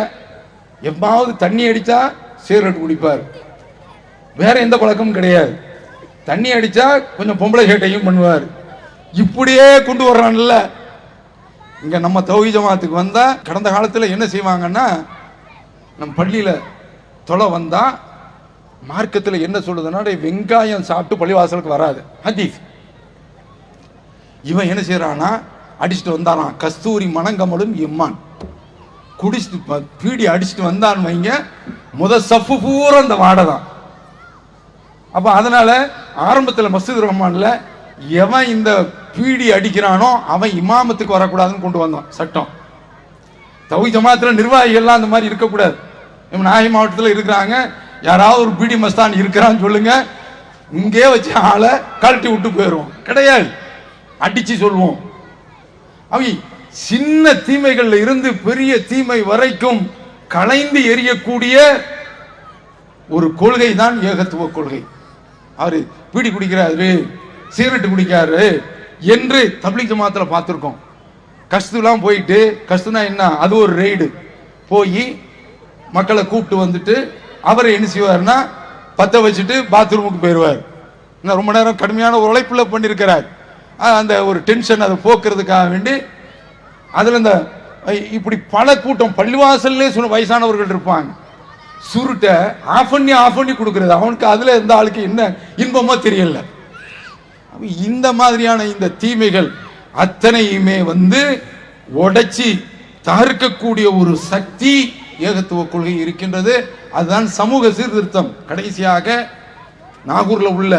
எப்பமாவது தண்ணி அடிச்சா சிகரெட் குடிப்பார். வேற எந்த பழக்கமும் கிடையாது. தண்ணி அடிச்சா கொஞ்சம் பொம்பளை சேட்டையும் பண்ணுவார். இப்படியே கொண்டு வர்றான்ல. இங்க நம்ம தௌஹீத் ஜமாத்துக்கு வந்தா கடந்த காலத்தில் என்ன செய்வாங்கன்னா, நம்ம பள்ளியில தொலை வந்தா மார்க்கத்தில் என்ன சொல்லுதுன்னா, வெங்காயம் சாப்பிட்டு பள்ளிவாசலுக்கு வராது ஹதீஸ். இவன் என்ன செய்யறானா, அடிச்சுட்டு வந்தாரான். கஸ்தூரி மணங்கமலும் இம்மான் குடிச்சிட்டு பீடி அடிச்சுட்டு வந்தான் வைங்க, சஃப்பு பூரா அந்த வாடை தான். அப்ப அதனால ஆரம்பத்தில் மஸ்ஜித் ரஹ்மான்ல எவன் இந்த பீடி அடிக்கிறானோ அவன் இமாமத்துக்கு வரக்கூடாதுன்னு கொண்டு வந்தான் சட்டம். தௌஹீத் ஜமாத்துல நிர்வாகிகள்லாம் அந்த மாதிரி இருக்கக்கூடாது. நாகை மாவட்டத்தில் இருக்கிறாங்க, யாராவது ஒரு பீடி மஸ்தான் இருக்கிறான்னு சொல்லுங்க, இங்கே வச்சு ஆளை கழட்டி விட்டு போயிடுவோம். கிடையாது, அடிச்சு சொல்லுவோம். அவை சின்ன தீமைகள்ல இருந்து பெரிய தீமை வரைக்கும் களைந்து எறியக்கூடிய ஒரு கொள்கை தான் ஏகத்துவ கொள்கை. அவரு பீடி குடிக்கிறாரு, சிகரெட் குடிக்காரு என்று தப்லீக் ஜமாத்துல பார்த்திருக்கோம். கஸ்துலாம் போயிட்டு, கஸ்துனா என்ன, அது ஒரு ரெய்டு போய் மக்களை கூப்பிட்டு வந்துட்டு அவர் என்ன செய்வார்னா, பத்த வச்சுட்டு பாத்ரூமுக்கு போயிடுவார். ரொம்ப நேரம் கடுமையான உழைப்புல பண்ணியிருக்கிறார். அந்த ஒரு டென்ஷன் அதை போக்குறதுக்காக வேண்டி அதுல இந்த இப்படி பல கூட்டம் பள்ளிவாசல்லே வயசானவர்கள் இருப்பாங்க. சுருட்ட ஆஃப் பண்ணி கொடுக்கறது, அவனுக்கு அதுல எந்த ஆளுக்கு என்ன இன்பமா தெரியல. இந்த மாதிரியான இந்த தீமைகள் அத்தனையுமே உடைச்சி தகர்க்கக்கூடிய ஒரு சக்தி ஏகத்துவ கொள்கை இருக்கின்றது. அதுதான் சமூக சீர்திருத்தம். கடைசியாக நாகூர்ல உள்ள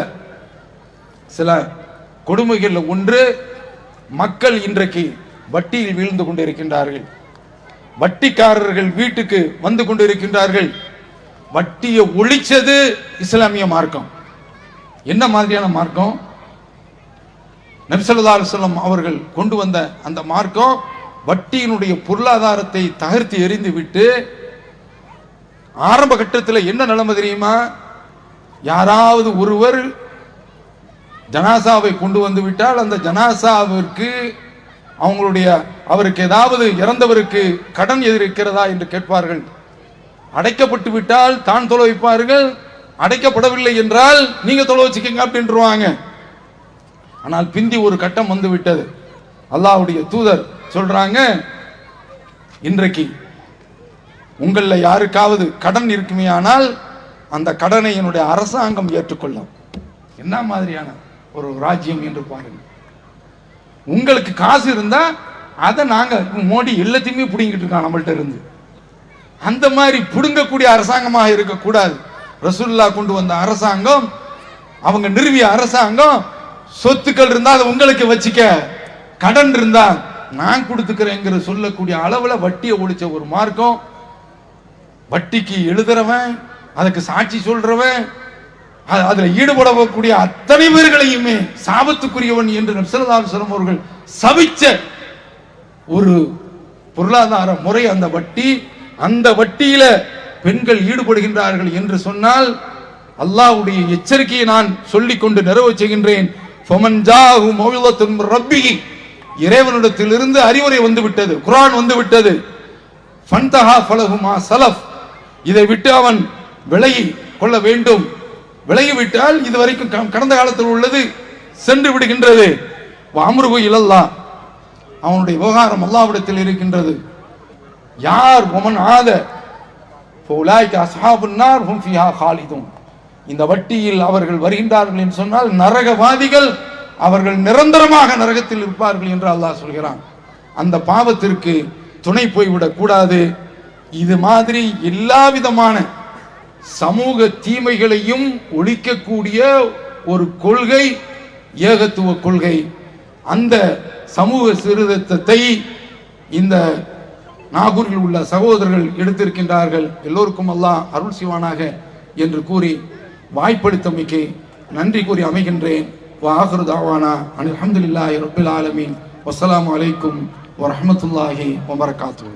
சில கொடுமைகள் ஒன்று, மக்கள் இன்றைக்கு வட்டியில் வீழ்ந்து கொண்டிருக்கின்றார்கள். வட்டிக்காரர்கள் வீட்டுக்கு வந்து கொண்டிருக்கின்றார்கள். வட்டியை ஒழிச்சது இஸ்லாமிய மார்க்கம். என்ன மாதிரியான மார்க்கம்? நபி ஸல்லல்லாஹு அலைஹி வஸல்லம் அவர்கள் கொண்டு வந்த அந்த மார்க்கம் வட்டியினுடைய பொருளாதாரத்தை தகர்த்து எறிந்து விட்டு, ஆரம்ப கட்டத்தில் என்ன நிலைமை தெரியுமா? யாராவது ஒருவர் ஜனாசாவை கொண்டு வந்து விட்டால் அந்த ஜனாசாவிற்கு அவருக்கு ஏதாவது இறந்தவருக்கு கடன் இருக்கிறதா என்று கேட்பார்கள். அடைக்கப்பட்டு விட்டால் தான் தொலை வைப்பார்கள், அடைக்கப்படவில்லை என்றால் நீங்க தொலை வச்சுக்கங்க அப்படின்றாங்க. ஆனால் பிந்தி ஒரு கட்டம் வந்து விட்டது. அல்லாஹ்வுடைய தூதர் சொல்றாங்க, இன்றைக்கு உங்கள யாருக்காவது கடன் இருக்குமே ஆனால் அந்த கடனை என்னுடைய அரசாங்கம் ஏற்றுக்கொள்ளும். என்ன மாதிரியான ஒரு ராஜ்யம் என்று பாருங்க. உங்களுக்கு காசு இருந்தா அதை நாங்க மோடி எல்லாத்தையுமே புடுங்கிட்டு இருக்கோம் நம்மள்ட்ட இருந்து. அந்த மாதிரி புடுங்கக்கூடிய அரசாங்கமாக இருக்கக்கூடாது. ரசூலுல்லாஹ் கொண்டு வந்த அரசாங்கம், அவங்க நிறுவிய அரசாங்கம், சொத்துக்கள் இருந்தா அதை உங்களுக்கு வச்சுக்க, கடன் இருந்தா நான் கொடுத்துக்கிறேங்கிற சொல்லக்கூடிய அளவுல வட்டியை ஒழிச்ச ஒரு மார்க்கம். வட்டிக்கு எழுதுறவன், அதுக்கு சாட்சி சொல்றவன், அதுல ஈடுபடக்கூடிய அத்தனை பேர்களையுமே சாபத்துக்குரியவன் என்று நபி ஸல்லல்லாஹு அலைஹி வஸல்லம் அவர்கள் சபிச்ச ஒரு பொருளாதார முறை அந்த வட்டி. அந்த வட்டியில பெண்கள் ஈடுபடுகின்றார்கள் என்று சொன்னால் அல்லாஹ்வுடைய எச்சரிக்கையை நான் சொல்லிக் கொண்டு நிறைவு செய்கின்றேன். ஃபமன் ஜாஹு மௌஇலத்துன் மிர் ரப்பிஹி, இறைவனிடத்திலிருந்து அறிவுரை வந்து விட்டது, குர்ஆன் வந்து விட்டது. ஃபன்தஹா ஃபலஹு மா ஸலஃப், இதை விட்டு அவன் விலகி கொள்ள வேண்டும். விலகிவிட்டால் இதுவரைக்கும் கடந்த காலத்தில் உள்ளது சென்று விடுகின்றது. அம்ருஹு இலல்லாஹ், அவனுடைய விவகாரம் அல்லாஹ்விடத்தில் இருக்கின்றது. யார் ஒமன் ஆத ஃபௌலாயிக அஸ்ஹாபுன் நார் ஹும் ஃபீஹா காலிதுன், இந்த வட்டியில் அவர்கள் வருகின்றார்கள் என்று சொன்னால் நரகவாதிகள், அவர்கள் நிரந்தரமாக நரகத்தில் இருப்பார்கள் என்று அல்லாஹ் சொல்கிறான். அந்த பாவத்திற்கு துணை போய்விடக் கூடாது. இது மாதிரி எல்லா விதமான சமூக தீமைகளையும் ஒழிக்கக்கூடிய ஒரு கொள்கை ஏகத்துவ கொள்கை. அந்த சமூக சீர்திருத்தத்தை இந்த நாகூரில் உள்ள சகோதரர்கள் எடுத்திருக்கின்றார்கள். எல்லோருக்கும் அல்லாஹ் அருள் செய்வானாக என்று கூறி வாய்ப்பளித்தமைக்கு நன்றி கூறி அமைகின்றேன். وآخر دعوانا أن الحمد لله رب العالمين والسلام عليكم ورحمة الله وبركاته.